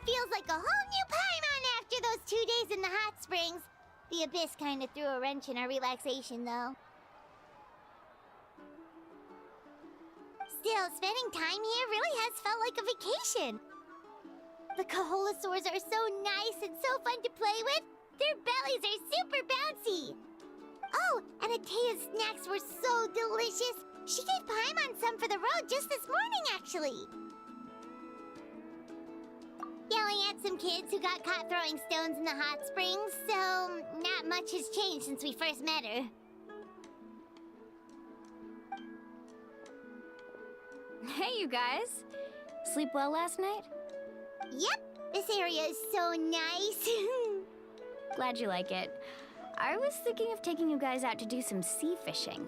feels like a whole new Paimon after those 2 days in the hot springs. The Abyss kind of threw a wrench in our relaxation, though. Still, spending time here really has felt like a vacation. The Kaholosaurs are so nice and so fun to play with. Their bellies are super bouncy. Oh, and Atea's snacks were so delicious. She gave Paimon some for the road just this morning, actually. Yelling at some kids who got caught throwing stones in the hot springs, so not much has changed since we first met her. Hey, you guys. Sleep well last night? Yep, this area is so nice. Glad you like it. I was thinking of taking you guys out to do some sea fishing.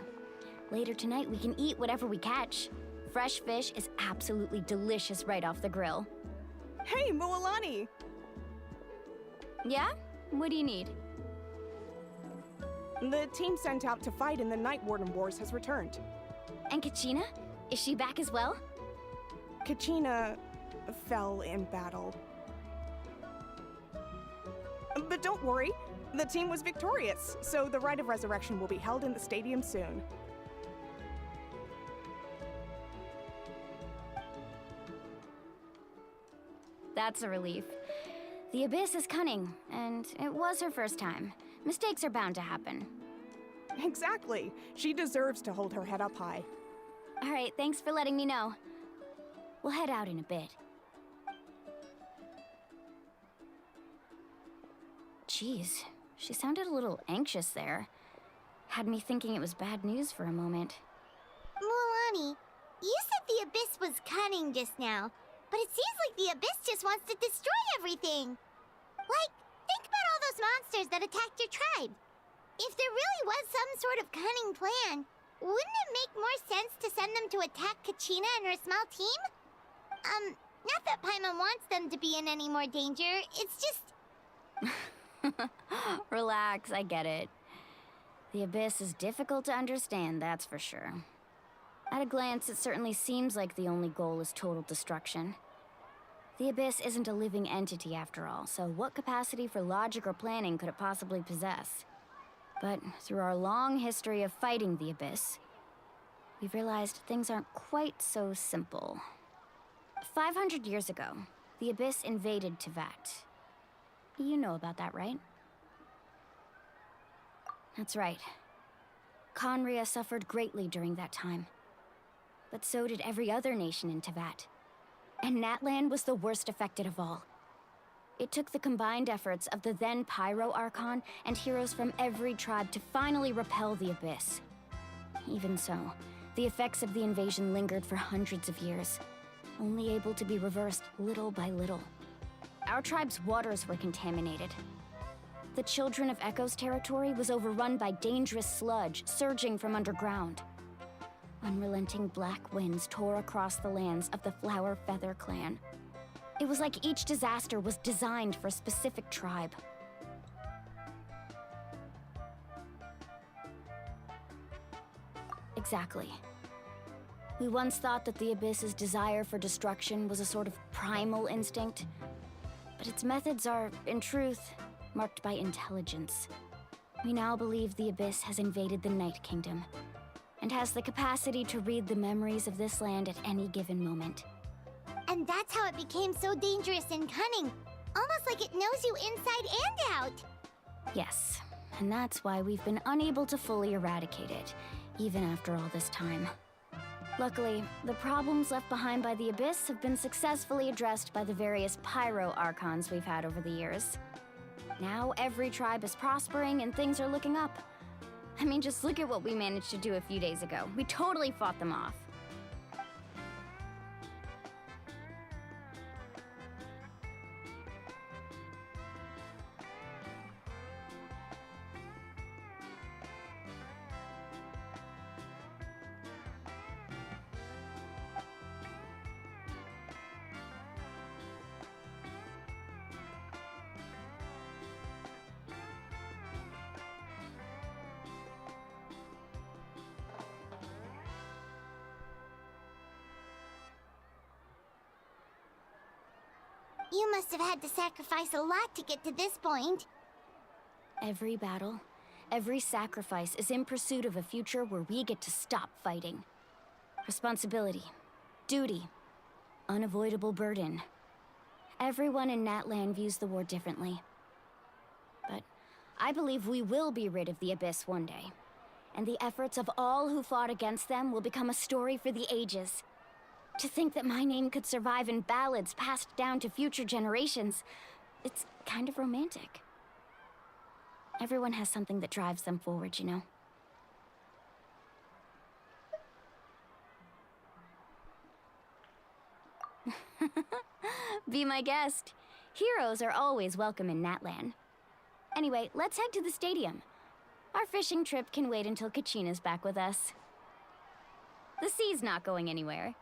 Later tonight, we can eat whatever we catch. Fresh fish is absolutely delicious right off the grill. Hey, Moalani! Yeah? What do you need? The team sent out to fight in the Night Warden Wars has returned. And Kachina? Is she back as well? Kachina fell in battle. But don't worry, the team was victorious, so the Rite of Resurrection will be held in the stadium soon. That's a relief. The Abyss is cunning, and it was her first time. Mistakes are bound to happen. Exactly. She deserves to hold her head up high. All right, thanks for letting me know. We'll head out in a bit. Jeez, she sounded a little anxious there. Had me thinking it was bad news for a moment. Mualani, you said the Abyss was cunning just now, but it seems like the Abyss just wants to destroy everything. Like, think about all those monsters that attacked your tribe. If there really was some sort of cunning plan, wouldn't it make more sense to send them to attack Kachina and her small team? Not that Paimon wants them to be in any more danger, it's just... Relax, I get it. The Abyss is difficult to understand, that's for sure. At a glance, it certainly seems like the only goal is total destruction. The Abyss isn't a living entity after all, so what capacity for logic or planning could it possibly possess? But through our long history of fighting the Abyss, we've realized things aren't quite so simple. 500 years ago, the Abyss invaded Teyvat. You know about that, right? That's right. Conria suffered greatly during that time. But so did every other nation in Teyvat. And Natlan was the worst affected of all. It took the combined efforts of the then Pyro Archon and heroes from every tribe to finally repel the Abyss. Even so, the effects of the invasion lingered for hundreds of years, only able to be reversed little by little. Our tribe's waters were contaminated. The Children of Echo's territory was overrun by dangerous sludge surging from underground. Unrelenting black winds tore across the lands of the Flower Feather clan. It was like each disaster was designed for a specific tribe. Exactly. We once thought that the Abyss's desire for destruction was a sort of primal instinct, but its methods are, in truth, marked by intelligence. We now believe the Abyss has invaded the Night Kingdom, and has the capacity to read the memories of this land at any given moment. And that's how it became so dangerous and cunning. Almost like it knows you inside and out. Yes, and that's why we've been unable to fully eradicate it, even after all this time. Luckily, the problems left behind by the Abyss have been successfully addressed by the various Pyro Archons we've had over the years. Now every tribe is prospering and things are looking up. I mean, just look at what we managed to do a few days ago. We totally fought them off. You must have had to sacrifice a lot to get to this point. Every battle, every sacrifice is in pursuit of a future where we get to stop fighting. Responsibility, duty, unavoidable burden. Everyone in Natlan views the war differently. But I believe we will be rid of the Abyss one day. And the efforts of all who fought against them will become a story for the ages. To think that my name could survive in ballads passed down to future generations, it's kind of romantic. Everyone has something that drives them forward, you know? Be my guest. Heroes are always welcome in Natlan. Anyway, let's head to the stadium. Our fishing trip can wait until Kachina's back with us. The sea's not going anywhere.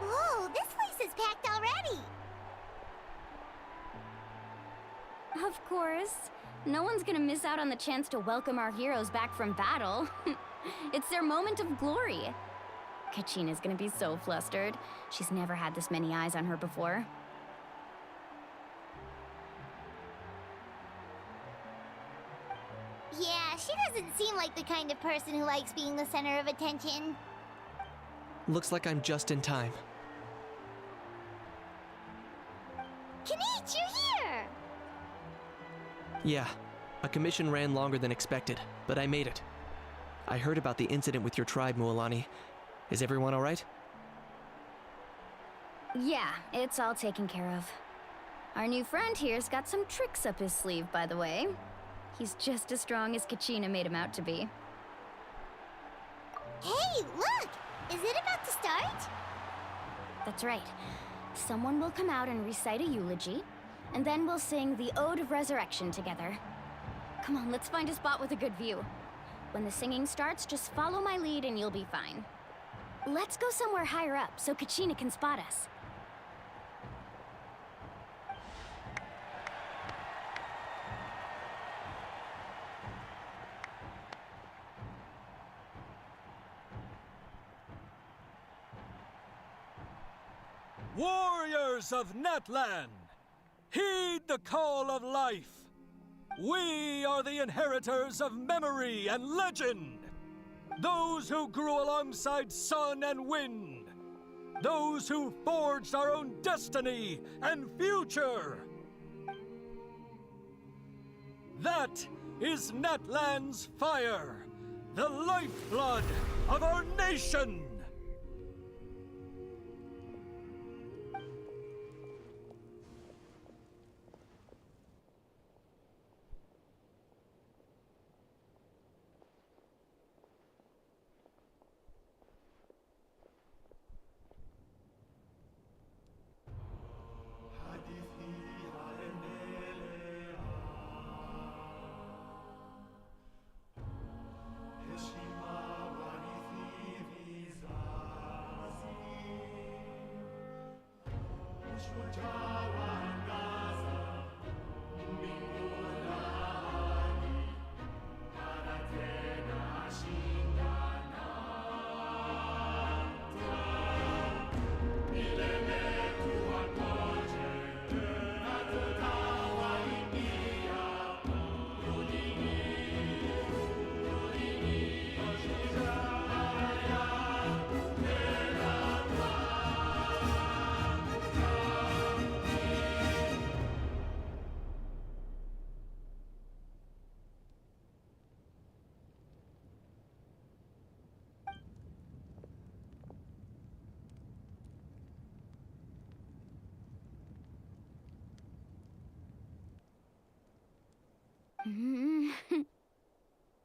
Whoa, this place is packed already! Of course. No one's gonna miss out on the chance to welcome our heroes back from battle. It's their moment of glory. Kachina's gonna be so flustered. She's never had this many eyes on her before. Yeah, she doesn't seem like the kind of person who likes being the center of attention. Looks like I'm just in time. Kinich, you're here! Yeah, a commission ran longer than expected, but I made it. I heard about the incident with your tribe, Mualani. Is everyone alright? Yeah, it's all taken care of. Our new friend here's got some tricks up his sleeve, by the way. He's just as strong as Kachina made him out to be. Hey, look! Is it about to start? That's right. Someone will come out and recite a eulogy, and then we'll sing the Ode of Resurrection together. Come on, let's find a spot with a good view. When the singing starts, just follow my lead and you'll be fine. Let's go somewhere higher up so Kachina can spot us. Warriors of Natlan, heed the call of life. We are the inheritors of memory and legend. Those who grew alongside sun and wind. Those who forged our own destiny and future. That is Natlan's fire, the lifeblood of our nation.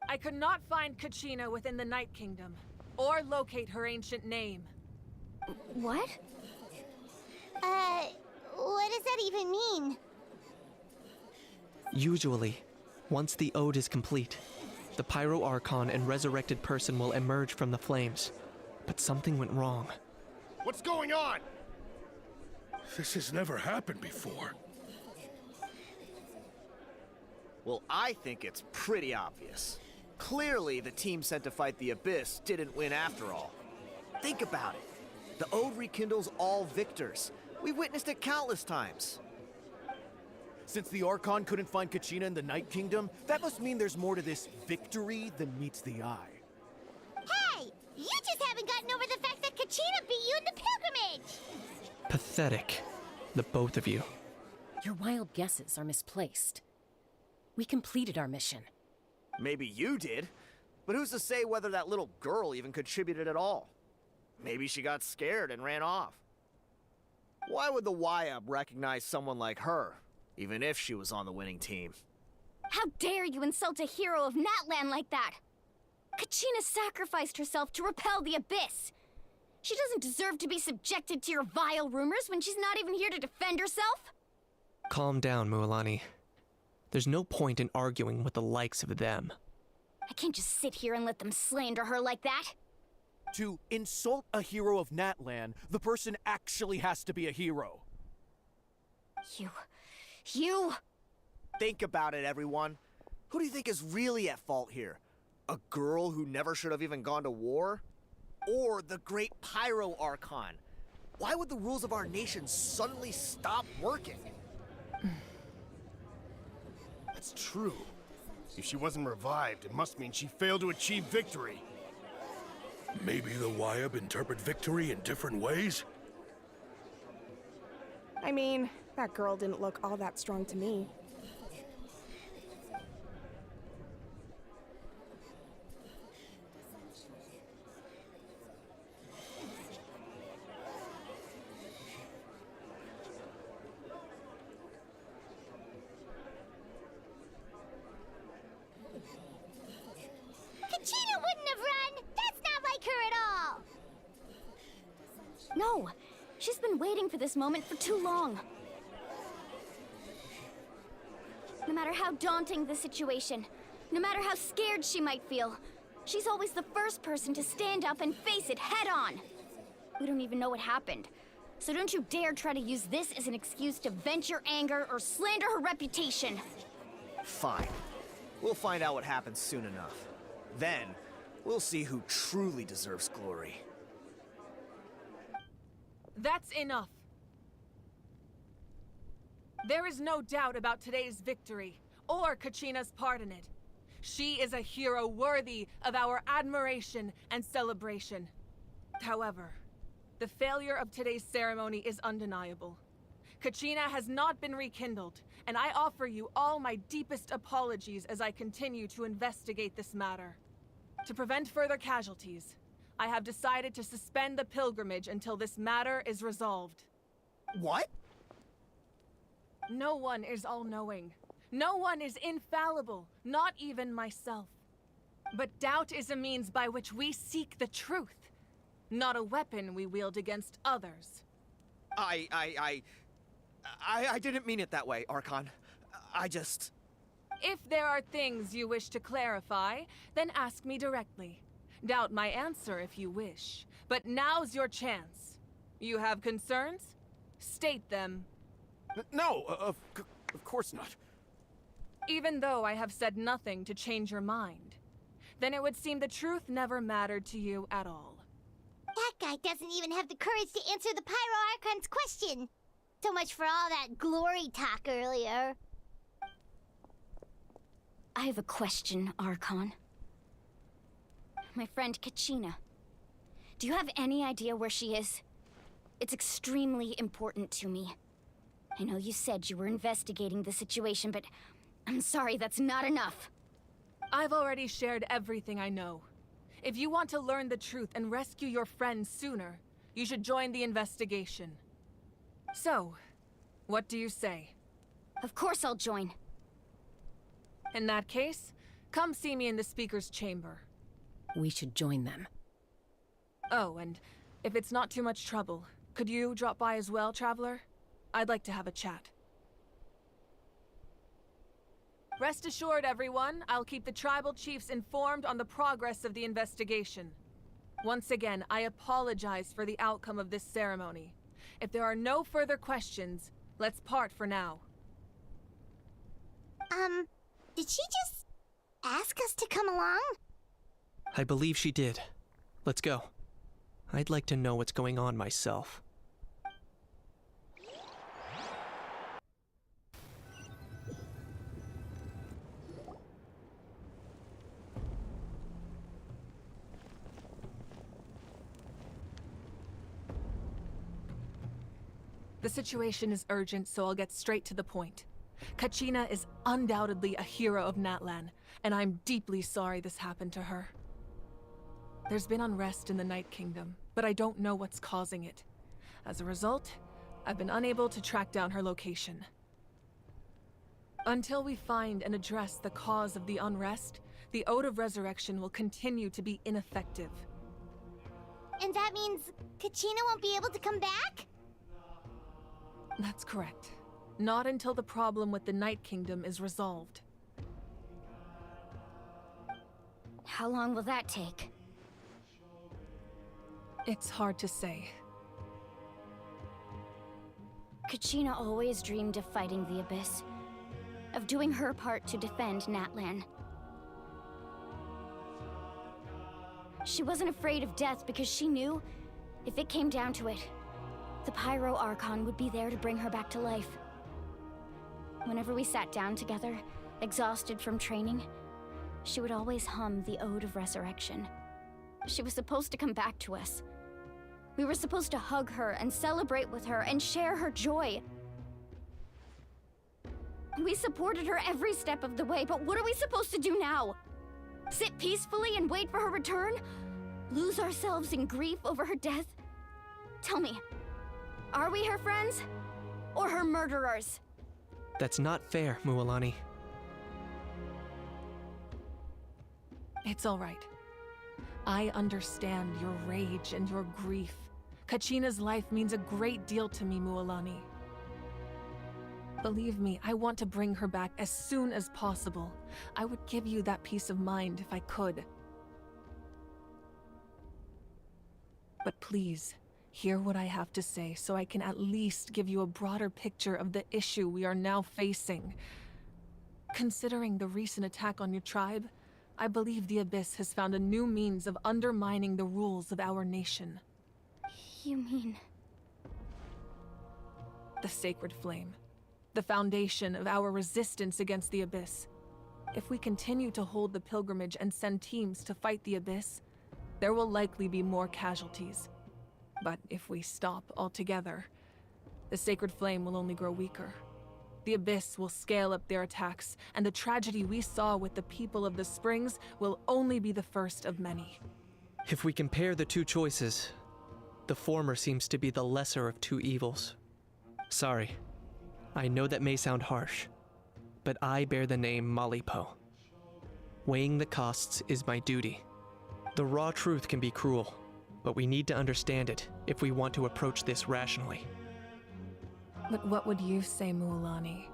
I could not find Kachina within the Night Kingdom, or locate her ancient name. What? What does that even mean? Usually, once the ode is complete, the Pyro Archon and resurrected person will emerge from the flames. But something went wrong. What's going on? This has never happened before. Well, I think it's pretty obvious. Clearly, the team sent to fight the Abyss didn't win after all. Think about it. The Ode rekindles all victors. We've witnessed it countless times. Since the Archon couldn't find Kachina in the Night Kingdom, that must mean there's more to this victory than meets the eye. Hey! You just haven't gotten over the fact that Kachina beat you in the pilgrimage! Pathetic, the both of you. Your wild guesses are misplaced. We completed our mission. Maybe you did, but who's to say whether that little girl even contributed at all? Maybe she got scared and ran off. Why would the YUB recognize someone like her, even if she was on the winning team? How dare you insult a hero of Natlan like that? Kachina sacrificed herself to repel the Abyss. She doesn't deserve to be subjected to your vile rumors when she's not even here to defend herself. Calm down, Mualani. There's no point in arguing with the likes of them. I can't just sit here and let them slander her like that. To insult a hero of Natlan, the person actually has to be a hero. You... Think about it, everyone. Who do you think is really at fault here? A girl who never should have even gone to war? Or the great Pyro Archon? Why would the rules of our nation suddenly stop working? That's true. If she wasn't revived, it must mean she failed to achieve victory. Maybe the YUB interpret victory in different ways? I mean, that girl didn't look all that strong to me. No, she's been waiting for this moment for too long. No matter how daunting the situation, no matter how scared she might feel, she's always the first person to stand up and face it head on. We don't even know what happened, so don't you dare try to use this as an excuse to vent your anger or slander her reputation. Fine. We'll find out what happens soon enough. Then, we'll see who truly deserves glory. That's enough. There is no doubt about today's victory, or Kachina's part in it. She is a hero worthy of our admiration and celebration. However, the failure of today's ceremony is undeniable. Kachina has not been rekindled, and I offer you all my deepest apologies as I continue to investigate this matter. To prevent further casualties, I have decided to suspend the pilgrimage until this matter is resolved. What? No one is all-knowing. No one is infallible, not even myself. But doubt is a means by which we seek the truth, not a weapon we wield against others. I didn't mean it that way, Archon. I just... If there are things you wish to clarify, then ask me directly. Doubt my answer if you wish, but now's your chance. You have concerns? State them. No, of course not. Even though I have said nothing to change your mind, then it would seem the truth never mattered to you at all. That guy doesn't even have the courage to answer the Pyro Archon's question. So much for all that glory talk earlier. I have a question, Archon. My friend Kachina. Do you have any idea where she is? It's extremely important to me. I know you said you were investigating the situation, but I'm sorry, that's not enough. I've already shared everything I know. If you want to learn the truth and rescue your friends sooner, you should join the investigation. So, what do you say? Of course I'll join. In that case, come see me in the speaker's chamber. We should join them. Oh, and if it's not too much trouble, could you drop by as well, Traveler? I'd like to have a chat. Rest assured, everyone, I'll keep the tribal chiefs informed on the progress of the investigation. Once again, I apologize for the outcome of this ceremony. If there are no further questions, let's part for now. Did she just ask us to come along? I believe she did. Let's go. I'd like to know what's going on myself. The situation is urgent, so I'll get straight to the point. Kachina is undoubtedly a hero of Natlan, and I'm deeply sorry this happened to her. There's been unrest in the Night Kingdom, but I don't know what's causing it. As a result, I've been unable to track down her location. Until we find and address the cause of the unrest, the Ode of Resurrection will continue to be ineffective. And that means Kachina won't be able to come back? That's correct. Not until the problem with the Night Kingdom is resolved. How long will that take? It's hard to say. Kachina always dreamed of fighting the Abyss. Of doing her part to defend Natlan. She wasn't afraid of death because she knew, if it came down to it, the Pyro Archon would be there to bring her back to life. Whenever we sat down together, exhausted from training, she would always hum the Ode of Resurrection. She was supposed to come back to us. We were supposed to hug her and celebrate with her and share her joy. We supported her every step of the way, but what are we supposed to do now? Sit peacefully and wait for her return? Lose ourselves in grief over her death? Tell me, are we her friends? Or her murderers? That's not fair, Mualani. It's all right. I understand your rage and your grief, Kachina's life means a great deal to me, Mualani. Believe me, I want to bring her back as soon as possible. I would give you that peace of mind if I could. But please, hear what I have to say so I can at least give you a broader picture of the issue we are now facing. Considering the recent attack on your tribe, I believe the Abyss has found a new means of undermining the rules of our nation. You mean... The Sacred Flame. The foundation of our resistance against the Abyss. If we continue to hold the pilgrimage and send teams to fight the Abyss, there will likely be more casualties. But if we stop altogether, the Sacred Flame will only grow weaker. The Abyss will scale up their attacks, and the tragedy we saw with the people of the Springs will only be the first of many. If we compare the two choices, the former seems to be the lesser of two evils. Sorry, I know that may sound harsh, but I bear the name Malipo. Weighing the costs is my duty. The raw truth can be cruel, but we need to understand it if we want to approach this rationally. But what would you say, Mualani?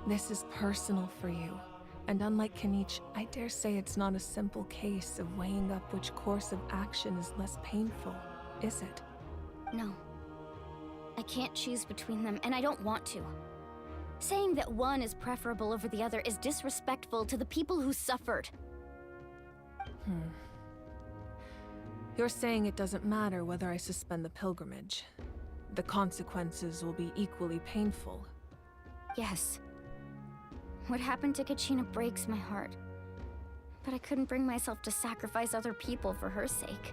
This is personal for you, and unlike Kanich, I dare say it's not a simple case of weighing up which course of action is less painful, is it? No. I can't choose between them, and I don't want to. Saying that one is preferable over the other is disrespectful to the people who suffered. You're saying it doesn't matter whether I suspend the pilgrimage. The consequences will be equally painful. Yes. What happened to Kachina breaks my heart. But I couldn't bring myself to sacrifice other people for her sake.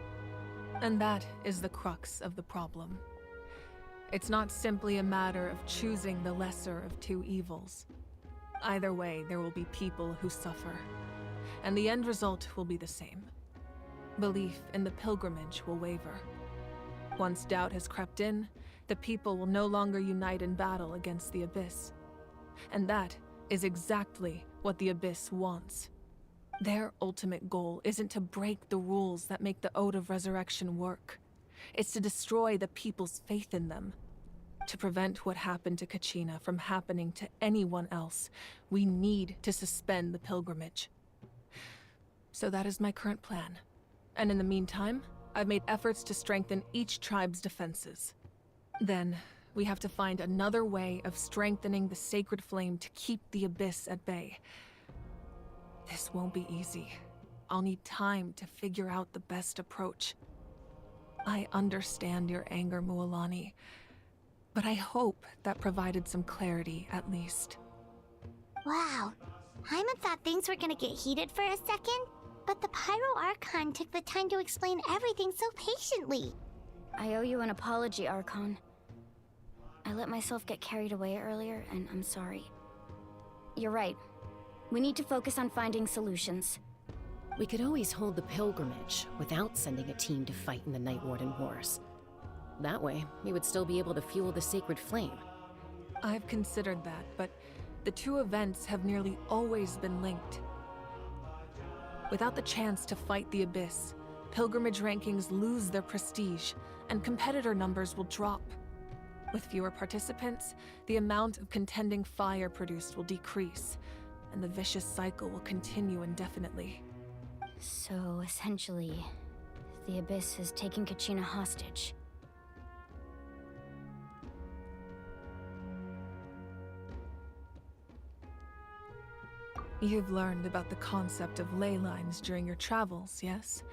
And that is the crux of the problem. It's not simply a matter of choosing the lesser of two evils. Either way, there will be people who suffer. And the end result will be the same. Belief in the pilgrimage will waver. Once doubt has crept in, the people will no longer unite in battle against the Abyss. And that is exactly what the Abyss wants. Their ultimate goal isn't to break the rules that make the Ode of Resurrection work. It's to destroy the people's faith in them. To prevent what happened to Kachina from happening to anyone else, we need to suspend the pilgrimage. So that is my current plan. And in the meantime, I've made efforts to strengthen each tribe's defenses. Then, we have to find another way of strengthening the Sacred Flame to keep the Abyss at bay. This won't be easy. I'll need time to figure out the best approach. I understand your anger, Mualani, but I hope that provided some clarity, at least. Wow. Hyman thought things were gonna get heated for a second, but the Pyro Archon took the time to explain everything so patiently. I owe you an apology, Archon. I let myself get carried away earlier, and I'm sorry. You're right. We need to focus on finding solutions. We could always hold the pilgrimage without sending a team to fight in the Night Warden Wars. That way, we would still be able to fuel the Sacred Flame. I've considered that, but the two events have nearly always been linked. Without the chance to fight the Abyss, pilgrimage rankings lose their prestige, and competitor numbers will drop. With fewer participants, the amount of contending fire produced will decrease, and the vicious cycle will continue indefinitely. So, essentially, the Abyss is taking Kachina hostage. You've learned about the concept of ley lines during your travels, yes?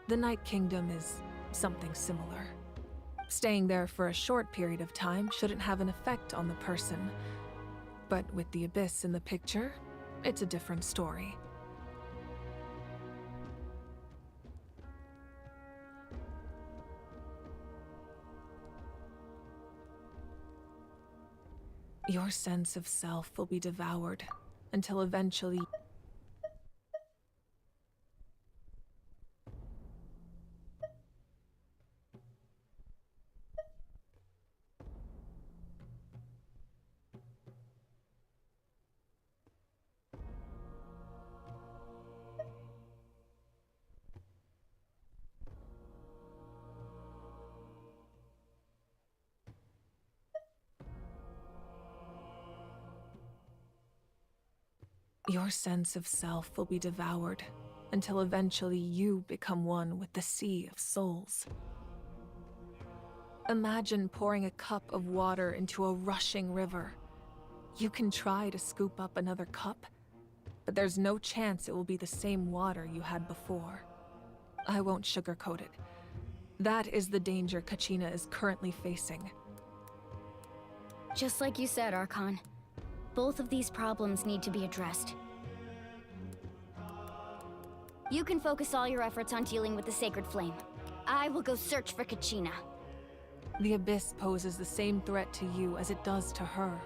The Night Kingdom is something similar. Staying there for a short period of time shouldn't have an effect on the person. But with the Abyss in the picture, it's a different story. Your sense of self will be devoured until eventually... Your sense of self will be devoured until eventually you become one with the sea of souls. Imagine pouring a cup of water into a rushing river. You can try to scoop up another cup, but there's no chance it will be the same water you had before. I won't sugarcoat it. That is the danger Kachina is currently facing. Just like you said, Archon. Both of these problems need to be addressed. You can focus all your efforts on dealing with the Sacred Flame. I will go search for Kachina. The Abyss poses the same threat to you as it does to her.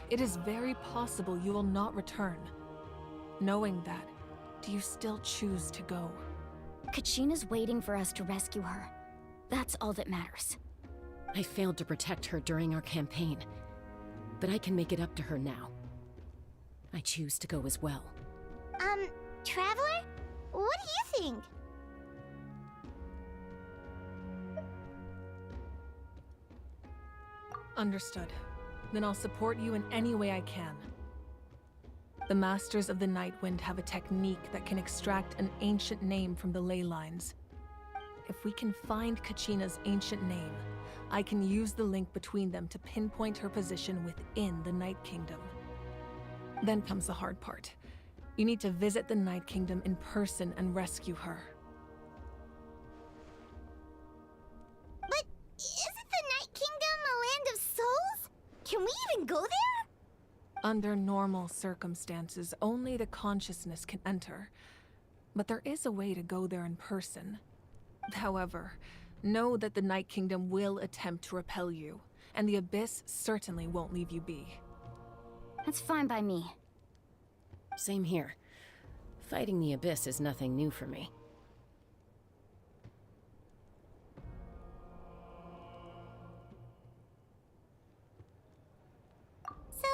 It is very possible you will not return. Knowing that, do you still choose to go? Kachina's waiting for us to rescue her. That's all that matters. I failed to protect her during our campaign, but I can make it up to her now. I choose to go as well. Traveler? What do you think? Understood. Then I'll support you in any way I can. The Masters of the Nightwind have a technique that can extract an ancient name from the ley lines. If we can find Kachina's ancient name, I can use the link between them to pinpoint her position within the Night Kingdom. Then comes the hard part. You need to visit the Night Kingdom in person and rescue her. But isn't the Night Kingdom a land of souls? Can we even go there? Under normal circumstances, only the consciousness can enter. But there is a way to go there in person. However, know that the Night Kingdom will attempt to repel you, and the Abyss certainly won't leave you be. That's fine by me. Same here. Fighting the Abyss is nothing new for me. So,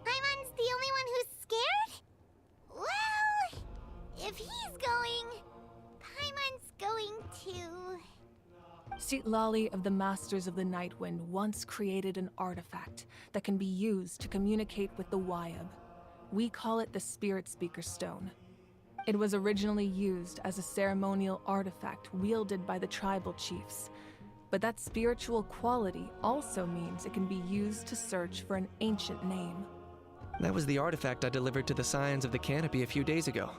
Paimon's the only one who's scared? Well, if he's going, Paimon's going too. Citlali of the Masters of the Nightwind once created an artifact that can be used to communicate with the Wyab. We call it the Spirit Speaker Stone. It was originally used as a ceremonial artifact wielded by the tribal chiefs, but that spiritual quality also means it can be used to search for an ancient name. That was the artifact I delivered to the Scions of the Canopy a few days ago.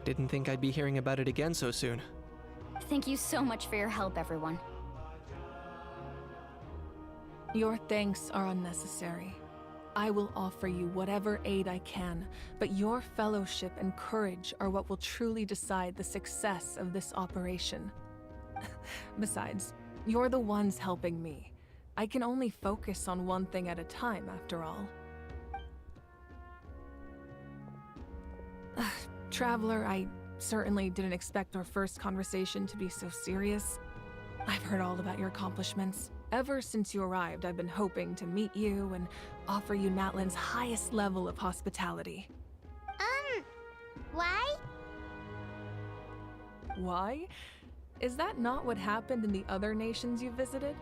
Didn't think I'd be hearing about it again so soon. Thank you so much for your help, everyone. Your thanks are unnecessary. I will offer you whatever aid I can, but your fellowship and courage are what will truly decide the success of this operation. Besides, you're the ones helping me. I can only focus on one thing at a time, after all. Traveler, I certainly didn't expect our first conversation to be so serious. I've heard all about your accomplishments. Ever since you arrived, I've been hoping to meet you and offer you Natlan's highest level of hospitality. Why? Why? Is that not what happened in the other nations you visited?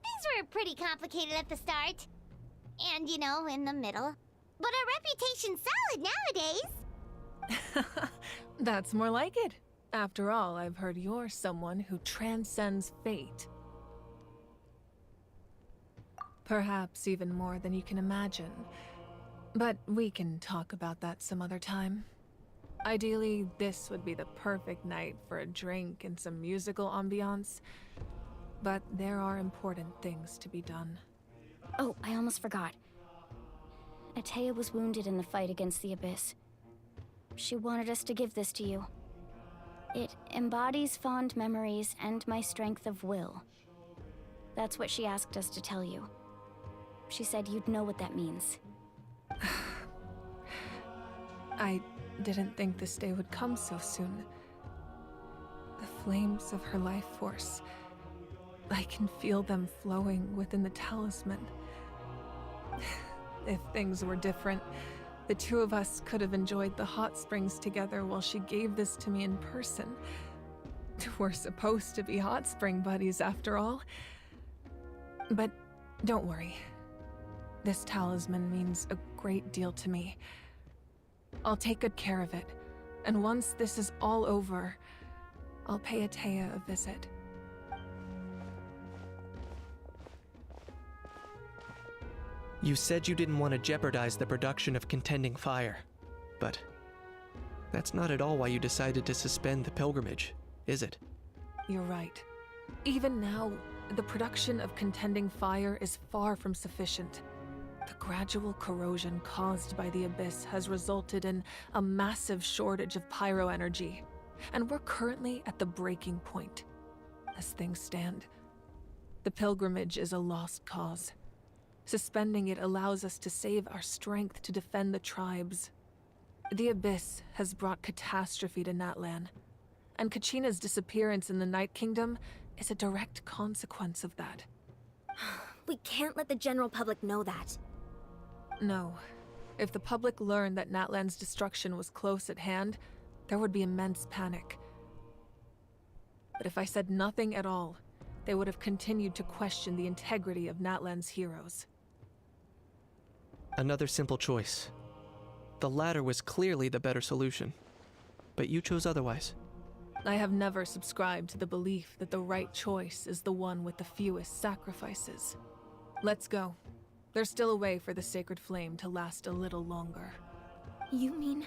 Things were pretty complicated at the start. And, in the middle. But our reputation's solid nowadays. That's more like it. After all, I've heard you're someone who transcends fate. Perhaps even more than you can imagine. But we can talk about that some other time. Ideally, this would be the perfect night for a drink and some musical ambiance. But there are important things to be done. Oh, I almost forgot. Atea was wounded in the fight against the Abyss. She wanted us to give this to you. It embodies fond memories and my strength of will. That's what she asked us to tell you. She said you'd know what that means. I didn't think this day would come so soon. The flames of her life force. I can feel them flowing within the talisman. If things were different, the two of us could have enjoyed the hot springs together while she gave this to me in person. We're supposed to be hot spring buddies after all. But don't worry. This talisman means a great deal to me. I'll take good care of it, and once this is all over, I'll pay Atea a visit. You said you didn't want to jeopardize the production of contending fire, but that's not at all why you decided to suspend the pilgrimage, is it? You're right. Even now, the production of contending fire is far from sufficient. The gradual corrosion caused by the Abyss has resulted in a massive shortage of pyro energy, and we're currently at the breaking point. As things stand, the pilgrimage is a lost cause. Suspending it allows us to save our strength to defend the tribes. The Abyss has brought catastrophe to Natlan, and Kachina's disappearance in the Night Kingdom is a direct consequence of that. We can't let the general public know that. No. If the public learned that Natlan's destruction was close at hand, there would be immense panic. But if I said nothing at all, they would have continued to question the integrity of Natlan's heroes. Another simple choice. The latter was clearly the better solution, but you chose otherwise. I have never subscribed to the belief that the right choice is the one with the fewest sacrifices. Let's go. There's still a way for the sacred flame to last a little longer. You mean?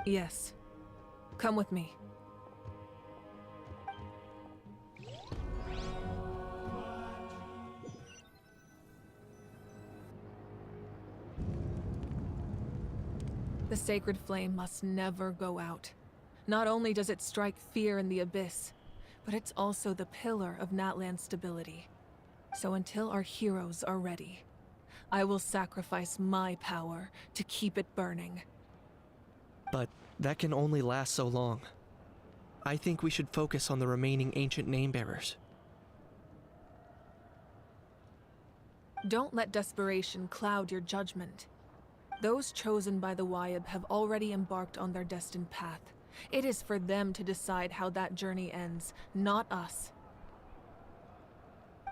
Yes. Come with me. The sacred flame must never go out. Not only does it strike fear in the Abyss, but it's also the pillar of Natlan's stability. So until our heroes are ready, I will sacrifice my power to keep it burning. But that can only last so long. I think we should focus on the remaining ancient name-bearers. Don't let desperation cloud your judgment. Those chosen by the Wayab have already embarked on their destined path. It is for them to decide how that journey ends, not us.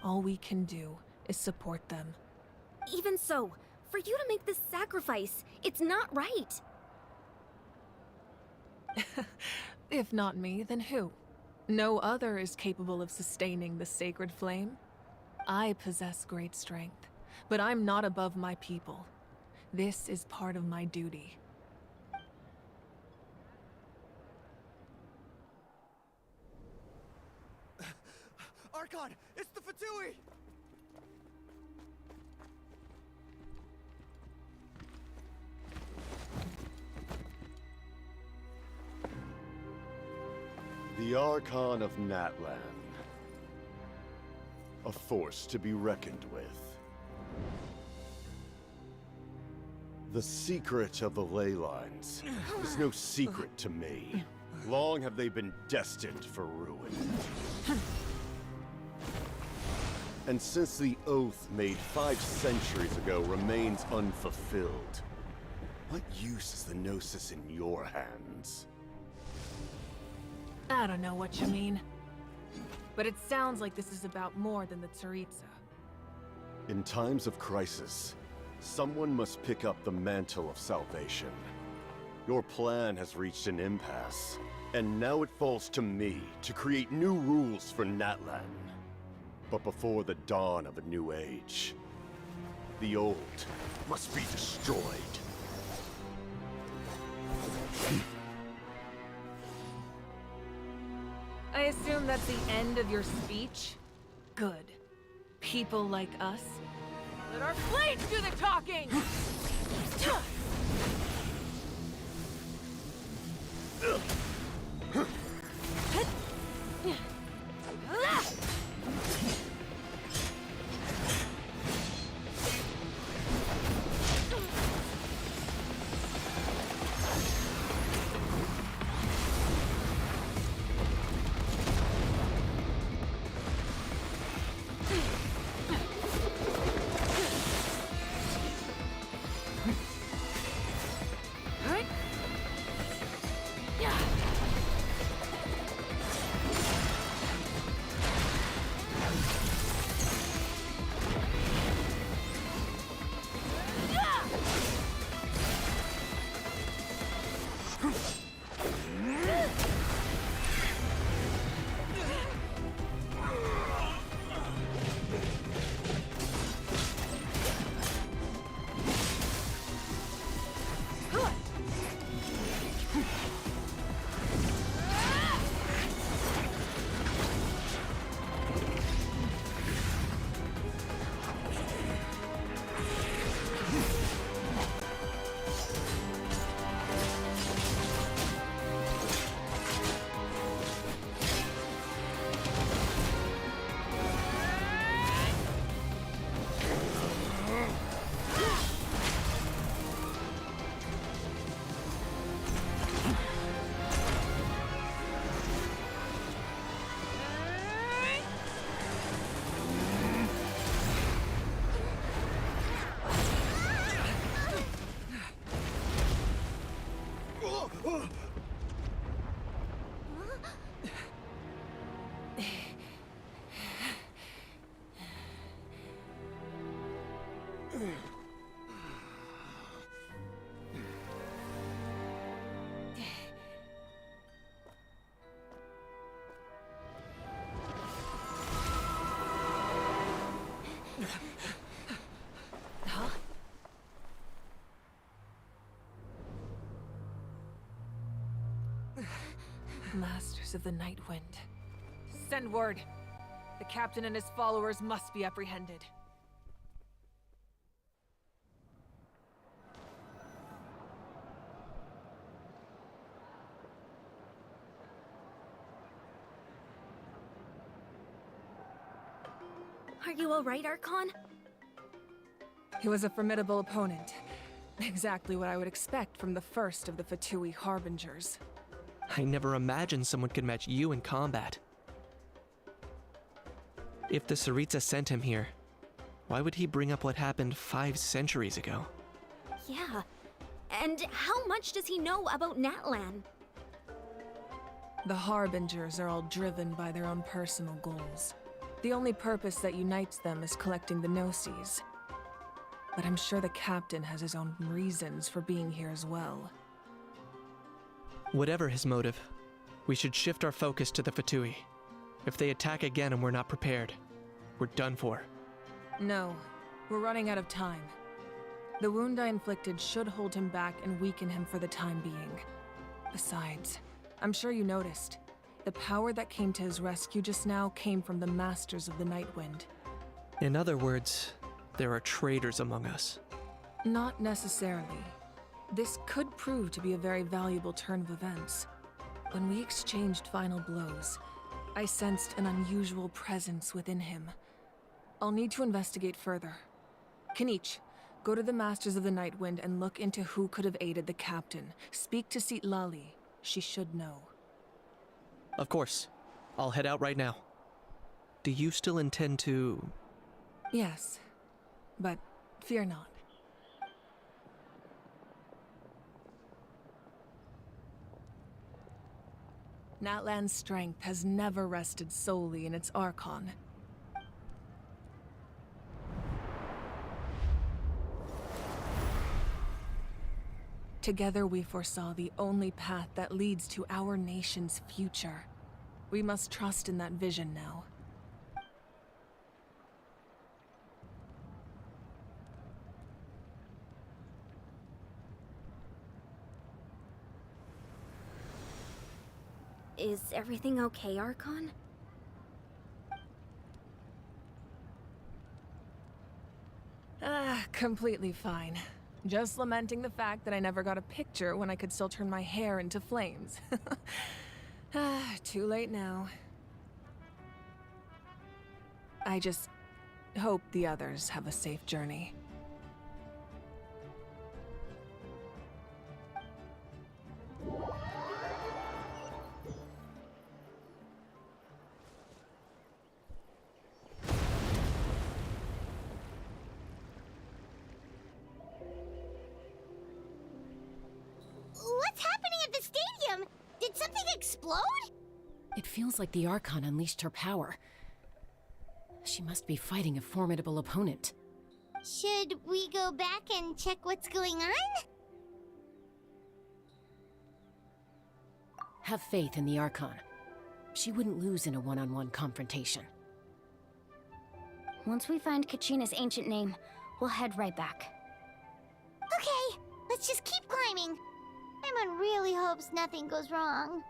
All we can do is support them. Even so, for you to make this sacrifice, it's not right. If not me, then who? No other is capable of sustaining the sacred flame. I possess great strength, but I'm not above my people. This is part of my duty. Archon, it's the Fatui! The Archon of Natlan. A force to be reckoned with. The secret of the ley lines is no secret to me. Long have they been destined for ruin. And since the oath made 5 centuries ago remains unfulfilled, what use is the Gnosis in your hands? I don't know what you mean. But it sounds like this is about more than the Tsaritsa. In times of crisis, someone must pick up the mantle of salvation. Your plan has reached an impasse, and now it falls to me to create new rules for Natlan. But before the dawn of a new age, the old must be destroyed. I assume that's the end of your speech? Good. People like us. Let our blades do the talking! Masters of the Night Wind. Send word. The captain and his followers must be apprehended. Are you alright, Archon? He was a formidable opponent. Exactly what I would expect from the first of the Fatui Harbingers. I never imagined someone could match you in combat. If the Tsaritsa sent him here, why would he bring up what happened 5 centuries ago? Yeah. And how much does he know about Natlan? The Harbingers are all driven by their own personal goals. The only purpose that unites them is collecting the Gnosis. But I'm sure the captain has his own reasons for being here as well. Whatever his motive, we should shift our focus to the Fatui. If they attack again and we're not prepared, we're done for. No, we're running out of time. The wound I inflicted should hold him back and weaken him for the time being. Besides, I'm sure you noticed, the power that came to his rescue just now came from the Masters of the Night Wind. In other words, there are traitors among us. Not necessarily. This could prove to be a very valuable turn of events. When we exchanged final blows, I sensed an unusual presence within him. I'll need to investigate further. Kinich, go to the Masters of the Night Wind and look into who could have aided the captain. Speak to Lali. She should know. Of course. I'll head out right now. Do you still intend to... Yes, but fear not. Natlan's strength has never rested solely in its Archon. Together we foresaw the only path that leads to our nation's future. We must trust in that vision now. Is everything okay, Archon? Completely fine. Just lamenting the fact that I never got a picture when I could still turn my hair into flames. Too late now. I just hope the others have a safe journey. What's happening at the stadium? Did something explode? It feels like the Archon unleashed her power. She must be fighting a formidable opponent. Should we go back and check what's going on? Have faith in the Archon. She wouldn't lose in a one-on-one confrontation. Once we find Kachina's ancient name, we'll head right back. Okay, let's just keep climbing. Paimon really hopes nothing goes wrong.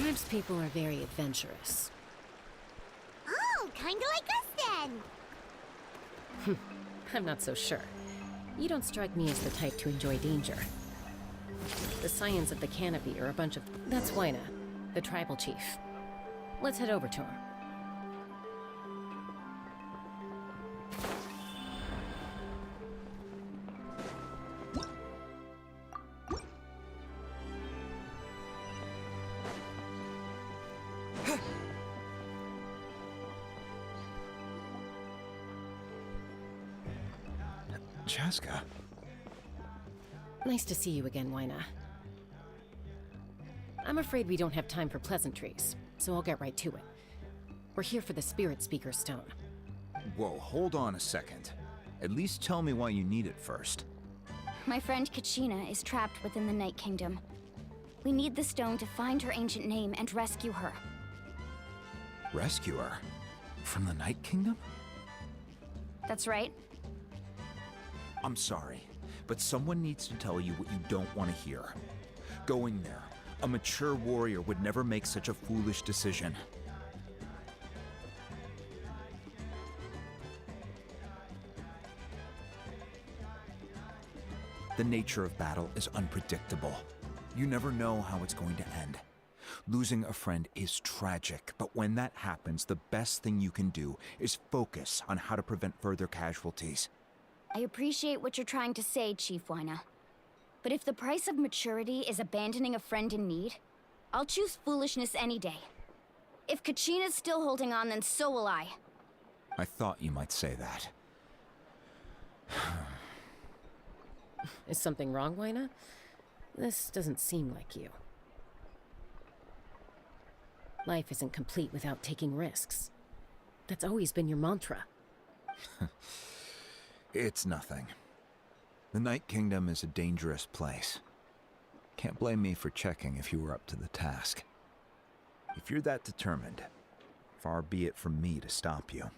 Perhaps people are very adventurous. Oh, kinda like us then. I'm not so sure. You don't strike me as the type to enjoy danger. The Scions of the Canopy are a bunch of... That's Wyna, the tribal chief. Let's head over to him. Chaska. Nice to see you again, Wyna. I'm afraid we don't have time for pleasantries, so I'll get right to it. We're here for the Spirit Speaker Stone. Whoa, hold on a second. At least tell me why you need it first. My friend Kachina is trapped within the Night Kingdom. We need the stone to find her ancient name and rescue her. Rescue her? From the Night Kingdom? That's right. I'm sorry, but someone needs to tell you what you don't want to hear. Going there, a mature warrior would never make such a foolish decision. The nature of battle is unpredictable. You never know how it's going to end. Losing a friend is tragic, but when that happens, the best thing you can do is focus on how to prevent further casualties. I appreciate what you're trying to say, Chief Wyna. But if the price of maturity is abandoning a friend in need, I'll choose foolishness any day. If Kachina's still holding on, then so will I. I thought you might say that. Is something wrong, Wyna? This doesn't seem like you. Life isn't complete without taking risks. That's always been your mantra. It's nothing. The Night Kingdom is a dangerous place. Can't blame me for checking if you were up to the task. If you're that determined, far be it from me to stop you.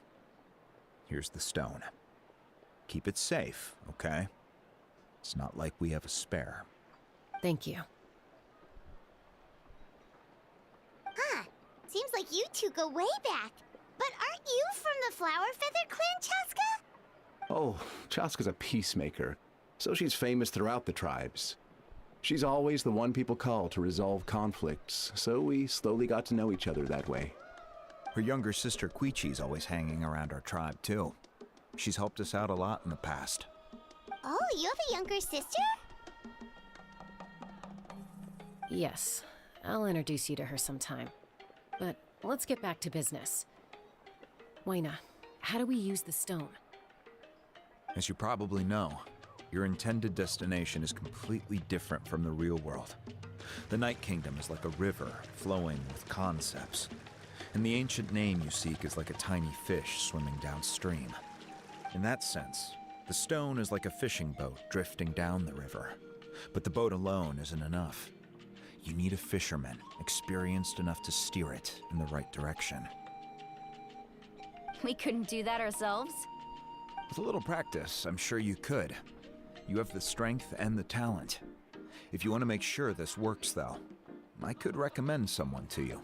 Here's the stone. Keep it safe, okay? It's not like we have a spare. Thank you. Huh. Seems like you two go way back. But aren't you from the Flower Feather Clan, Chaska? Oh, Chaska's a peacemaker, so she's famous throughout the tribes. She's always the one people call to resolve conflicts, so we slowly got to know each other that way. Her younger sister Quichi's always hanging around our tribe, too. She's helped us out a lot in the past. Oh, you have a younger sister? Yes, I'll introduce you to her sometime. But let's get back to business. Wyna, how do we use the stone? As you probably know, your intended destination is completely different from the real world. The Night Kingdom is like a river flowing with concepts, and the ancient name you seek is like a tiny fish swimming downstream. In that sense, the stone is like a fishing boat drifting down the river, but the boat alone isn't enough. You need a fisherman experienced enough to steer it in the right direction. We couldn't do that ourselves? With a little practice, I'm sure you could. You have the strength and the talent. If you want to make sure this works, though, I could recommend someone to you.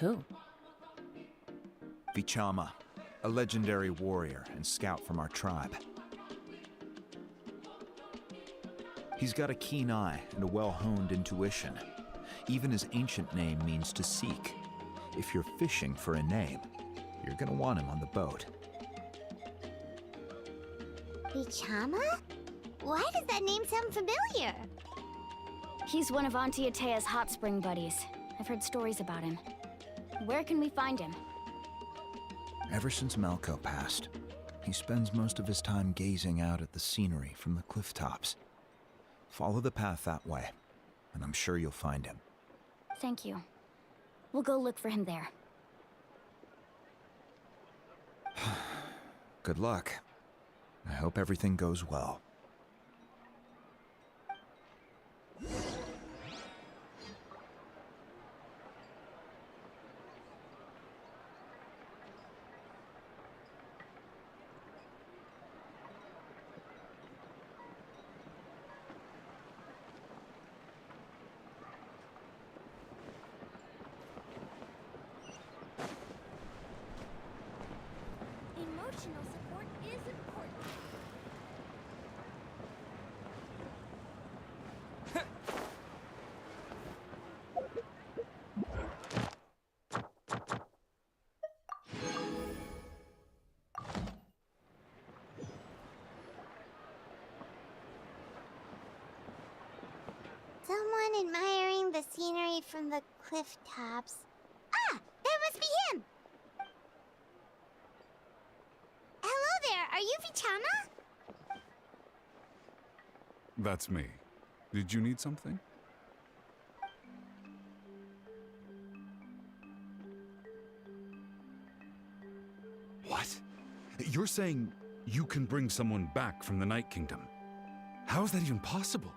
Who? Vichama, a legendary warrior and scout from our tribe. He's got a keen eye and a well-honed intuition. Even his ancient name means to seek. If you're fishing for a name, you're gonna want him on the boat. Vichama? Why does that name sound familiar? He's one of Auntie Atea's hot spring buddies. I've heard stories about him. Where can we find him? Ever since Malco passed, he spends most of his time gazing out at the scenery from the cliff tops. Follow the path that way, and I'm sure you'll find him. Thank you. We'll go look for him there. Good luck. I hope everything goes well. admiring the scenery from the cliff tops. Ah! That must be him! Hello there, are you Vichama? That's me. Did you need something? What? You're saying you can bring someone back from the Night Kingdom? How is that even possible?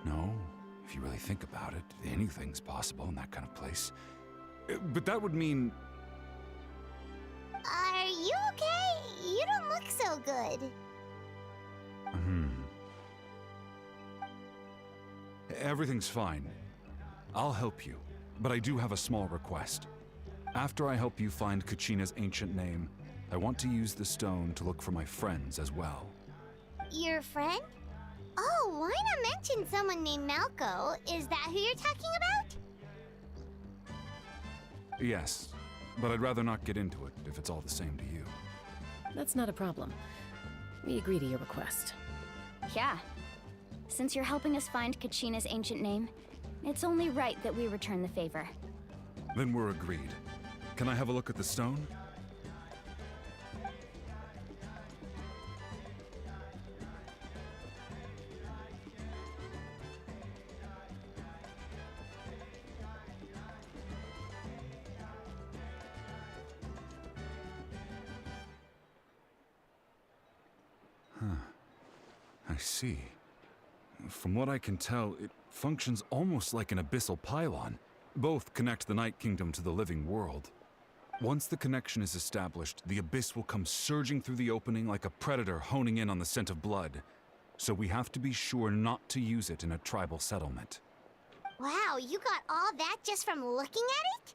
No, if you really think about it, anything's possible in that kind of place. But that would mean... Are you okay? You don't look so good. Everything's fine. I'll help you, but I do have a small request. After I help you find Kachina's ancient name, I want to use the stone to look for my friends as well. Your friend? Oh, why not mention someone named Malco? Is that who you're talking about? Yes, but I'd rather not get into it if it's all the same to you. That's not a problem. We agree to your request. Yeah. Since you're helping us find Kachina's ancient name, it's only right that we return the favor. Then we're agreed. Can I have a look at the stone? I see. From what I can tell, it functions almost like an abyssal pylon. Both connect the Night Kingdom to the living world. Once the connection is established, the abyss will come surging through the opening like a predator honing in on the scent of blood. So we have to be sure not to use it in a tribal settlement. Wow, you got all that just from looking at it?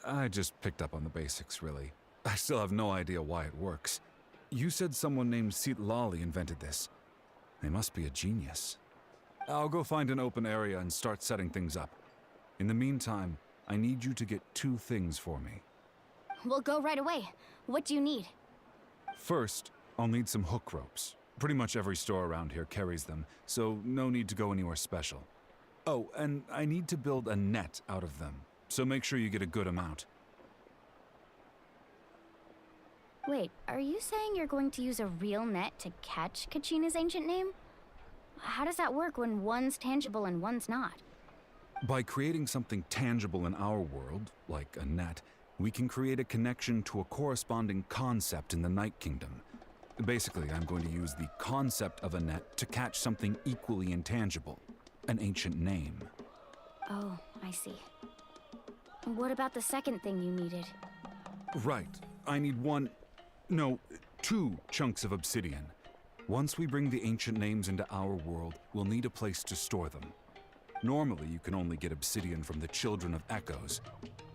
I just picked up on the basics, really. I still have no idea why it works. You said someone named Lali invented this. They must be a genius. I'll go find an open area and start setting things up. In the meantime, I need you to get 2 things for me. We'll go right away. What do you need? First, I'll need some hook ropes. Pretty much every store around here carries them, so no need to go anywhere special. Oh, and I need to build a net out of them, so make sure you get a good amount. Wait, are you saying you're going to use a real net to catch Kachina's ancient name? How does that work when one's tangible and one's not? By creating something tangible in our world, like a net, we can create a connection to a corresponding concept in the Night Kingdom. Basically, I'm going to use the concept of a net to catch something equally intangible, an ancient name. Oh, I see. What about the second thing you needed? Right. I need 2 chunks of obsidian. Once we bring the ancient names into our world, we'll need a place to store them. Normally, you can only get obsidian from the Children of Echoes,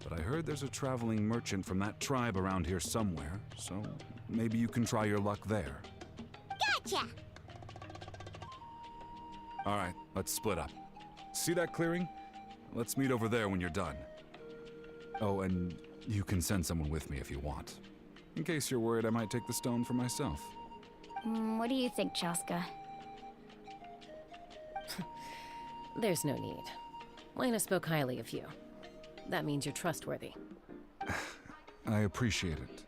but I heard there's a traveling merchant from that tribe around here somewhere, so maybe you can try your luck there. Gotcha! Alright, let's split up. See that clearing? Let's meet over there when you're done. Oh, and you can send someone with me if you want. In case you're worried I might take the stone for myself. What do you think, Chaska? There's no need. Lena spoke highly of you. That means you're trustworthy. I appreciate it,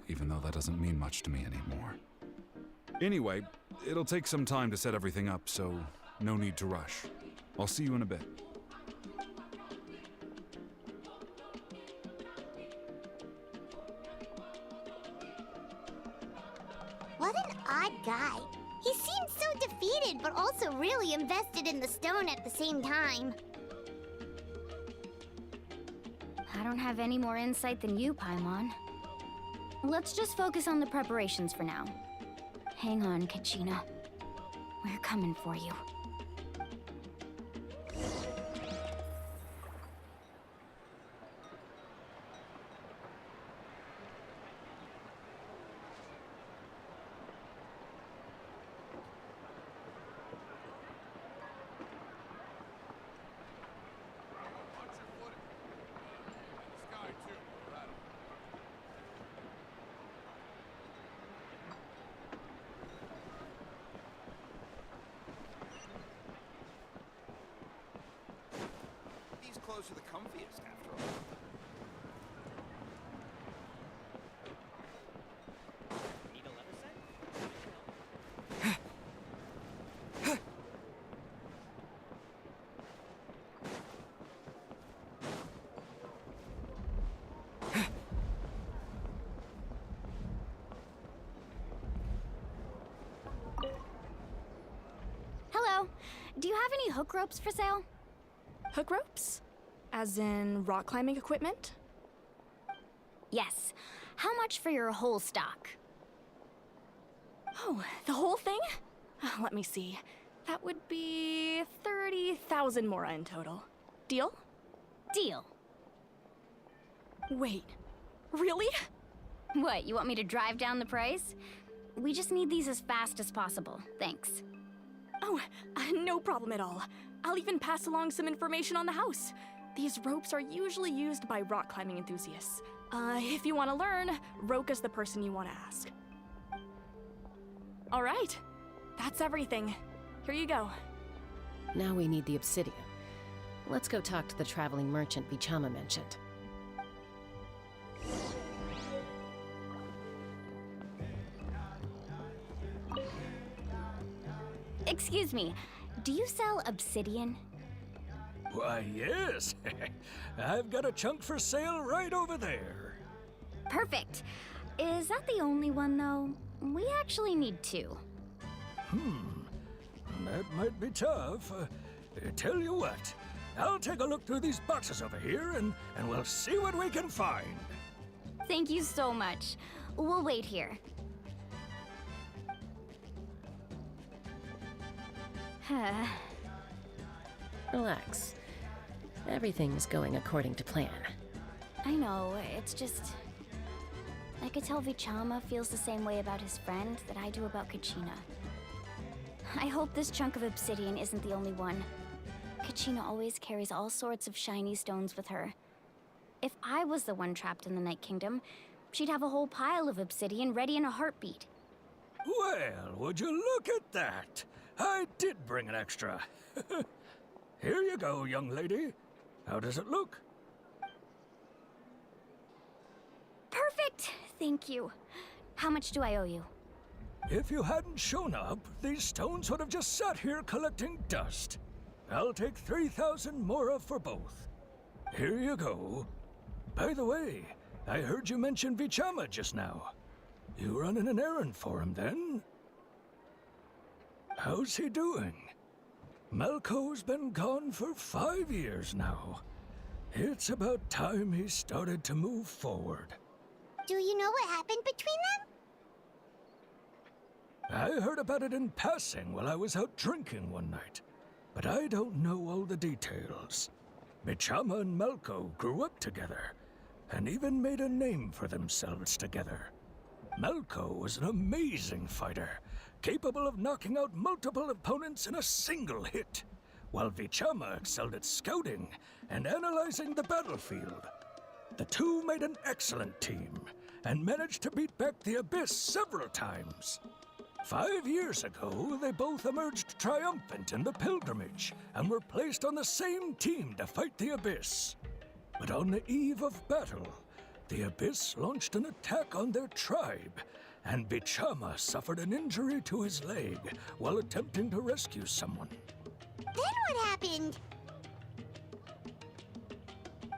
even though that doesn't mean much to me anymore. Anyway, it'll take some time to set everything up, so no need to rush. I'll see you in a bit. What an odd guy. He seemed so defeated, but also really invested in the stone at the same time. I don't have any more insight than you, Paimon. Let's just focus on the preparations for now. Hang on, Kachina. We're coming for you. clothes are the comfiest, after all. Need a leather set? Hello. Do you have any hook ropes for sale? Hook ropes? As in rock climbing equipment? Yes. How much for your whole stock? Oh, the whole thing? Let me see. That would be 30,000 mora in total. Deal? Deal. Wait, really? What, you want me to drive down the price? We just need these as fast as possible. Thanks. Oh, no problem at all. I'll even pass along some information on the house. These ropes are usually used by rock climbing enthusiasts. If you want to learn, Roka's the person you want to ask. All right, that's everything. Here you go. Now we need the obsidian. Let's go talk to the traveling merchant Vichama mentioned. Excuse me, do you sell obsidian? Why, yes. I've got a chunk for sale right over there. Perfect. Is that the only one, though? We actually need two. That might be tough. Tell you what, I'll take a look through these boxes over here and we'll see what we can find. Thank you so much. We'll wait here. Relax. Everything's going according to plan. I know, it's just... I could tell Vichama feels the same way about his friend that I do about Kachina. I hope this chunk of obsidian isn't the only one. Kachina always carries all sorts of shiny stones with her. If I was the one trapped in the Night Kingdom, she'd have a whole pile of obsidian ready in a heartbeat. Well, would you look at that? I did bring an extra. Here you go, young lady. How does it look? Perfect! Thank you. How much do I owe you? If you hadn't shown up, these stones would have just sat here collecting dust. I'll take 3,000 mora for both. Here you go. By the way, I heard you mention Vichama just now. You running an errand for him, then? How's he doing? Malco's been gone for 5 years now. It's about time he started to move forward. Do you know what happened between them? I heard about it in passing while I was out drinking one night, but I don't know all the details. Vichama and Malco grew up together, and even made a name for themselves together. Malco was an amazing fighter, capable of knocking out multiple opponents in a single hit, while Vichama excelled at scouting and analyzing the battlefield. The two made an excellent team, and managed to beat back the Abyss several times. 5 years ago, they both emerged triumphant in the pilgrimage, and were placed on the same team to fight the Abyss. But on the eve of battle, the Abyss launched an attack on their tribe, and Vichama suffered an injury to his leg while attempting to rescue someone. Then what happened?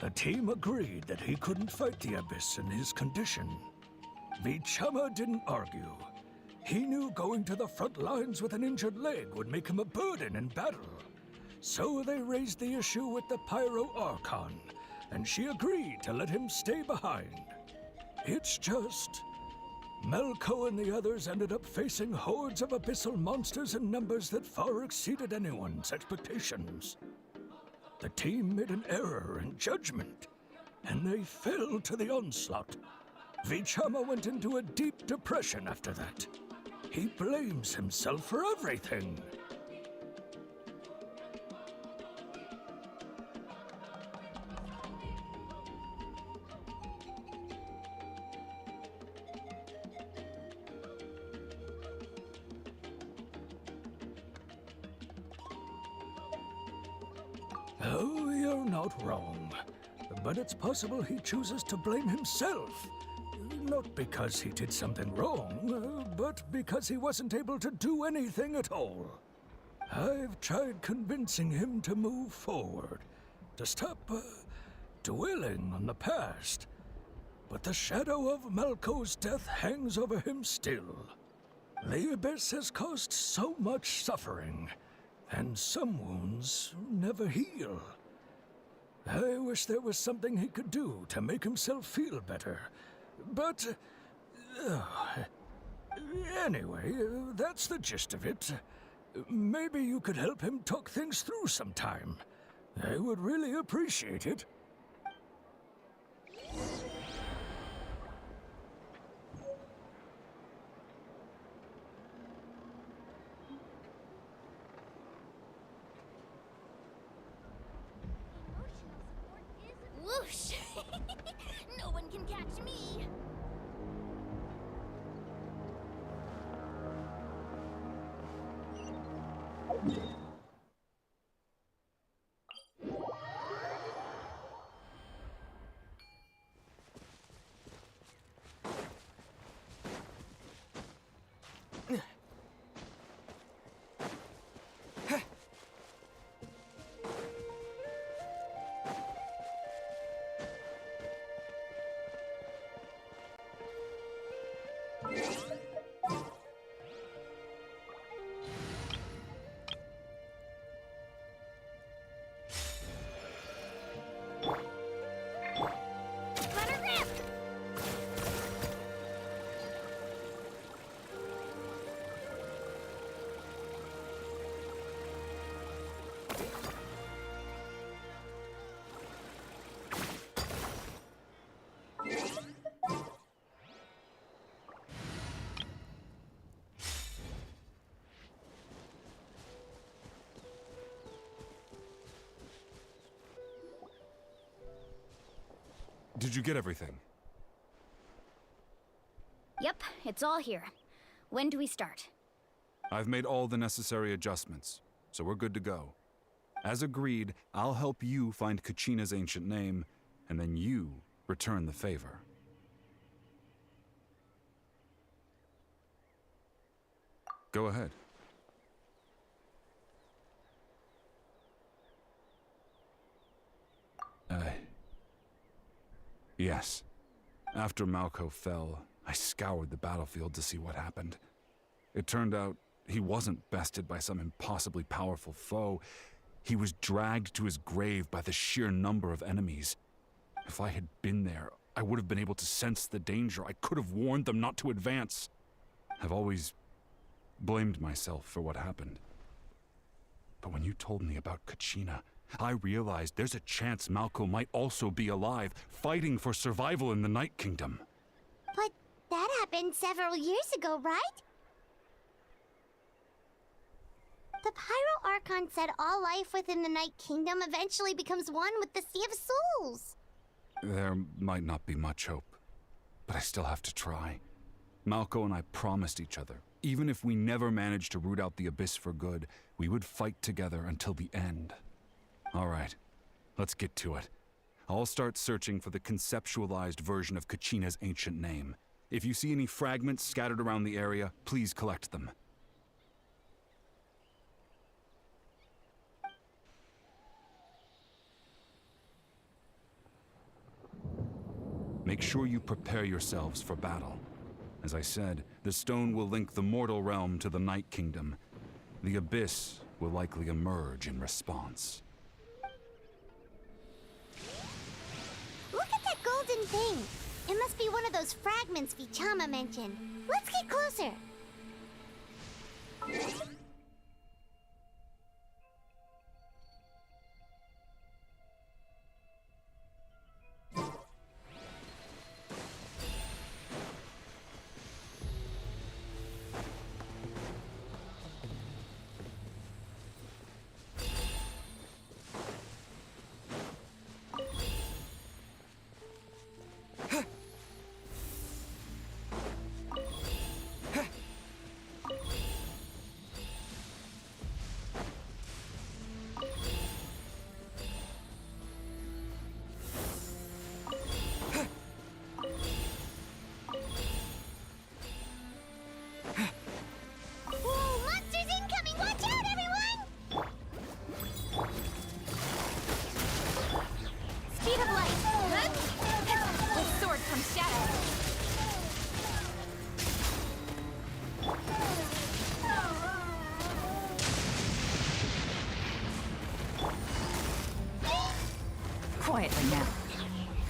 The team agreed that he couldn't fight the Abyss in his condition. Vichama didn't argue. He knew going to the front lines with an injured leg would make him a burden in battle. So they raised the issue with the Pyro Archon, and she agreed to let him stay behind. It's just... Malco and the others ended up facing hordes of abyssal monsters in numbers that far exceeded anyone's expectations. The team made an error in judgment, and they fell to the onslaught. Vichama went into a deep depression after that. He blames himself for everything. Oh, you're not wrong. But it's possible he chooses to blame himself. Not because he did something wrong, but because he wasn't able to do anything at all. I've tried convincing him to move forward, to stop dwelling on the past. But the shadow of Malco's death hangs over him still. The Abyss has caused so much suffering, and some wounds never heal. I wish there was something he could do to make himself feel better. But... anyway, that's the gist of it. Maybe you could help him talk things through sometime. I would really appreciate it. Whoosh! No one can catch me! Did you get everything? Yep, it's all here. When do we start? I've made all the necessary adjustments, so we're good to go. As agreed, I'll help you find Kachina's ancient name, and then you return the favor. Go ahead. Yes. After Malco fell, I scoured the battlefield to see what happened. It turned out he wasn't bested by some impossibly powerful foe. He was dragged to his grave by the sheer number of enemies. If I had been there, I would have been able to sense the danger. I could have warned them not to advance. I've always blamed myself for what happened. But when you told me about Kachina, I realized there's a chance Malco might also be alive, fighting for survival in the Night Kingdom. But that happened several years ago, right? The Pyro Archon said all life within the Night Kingdom eventually becomes one with the Sea of Souls. There might not be much hope, but I still have to try. Malco and I promised each other, even if we never managed to root out the Abyss for good, we would fight together until the end. All right, let's get to it. I'll start searching for the conceptualized version of Kachina's ancient name. If you see any fragments scattered around the area, please collect them. Make sure you prepare yourselves for battle. As I said, the stone will link the mortal realm to the Night Kingdom. The Abyss will likely emerge in response. Look at that golden thing. It must be one of those fragments Vichama mentioned. Let's get closer. Quietly now.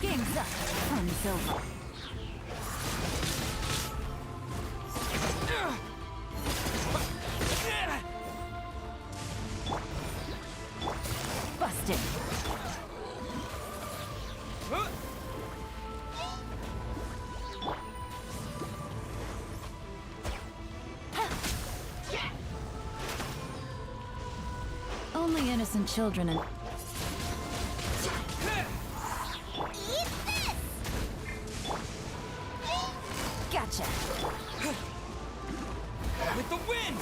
Game's up. Fun's over. Busted. Only innocent children and... Eat this! Gotcha. With the wind!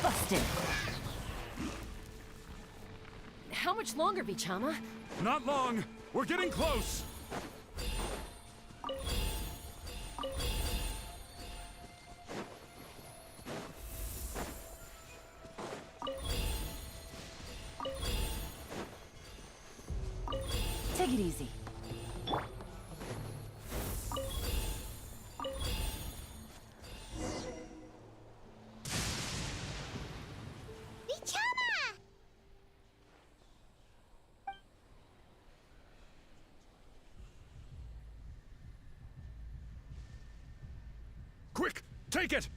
Busted. How much longer, Vichama? Not long. We're getting close. Take it easy. Vichama! Quick, take it!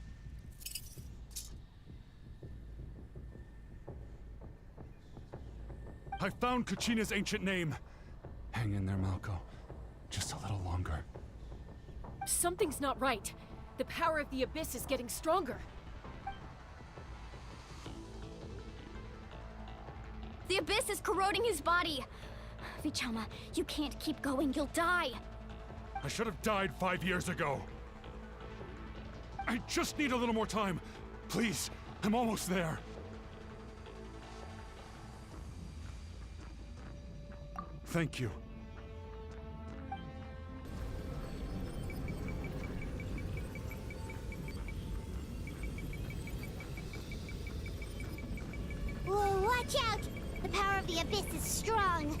I found Kachina's ancient name. Hang in there, Malco. Just a little longer. Something's not right. The power of the Abyss is getting stronger. The Abyss is corroding his body. Vichama, you can't keep going. You'll die. I should have died 5 years ago. I just need a little more time. Please, I'm almost there. Thank you. Whoa, watch out! The power of the Abyss is strong.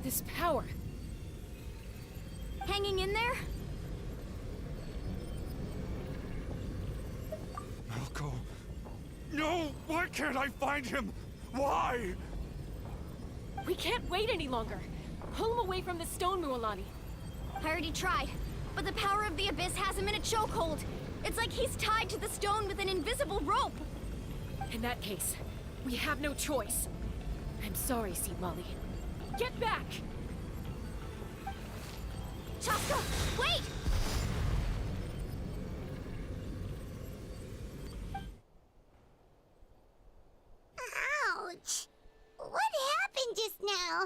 This power. Hanging in there? Malco. No! Why can't I find him? Why? We can't wait any longer. Pull him away from the stone, Mualani. I already tried, but the power of the Abyss has him in a chokehold. It's like he's tied to the stone with an invisible rope. In that case, we have no choice. I'm sorry, Seed Molly. Get back! Chaska, wait! Ouch! What happened just now?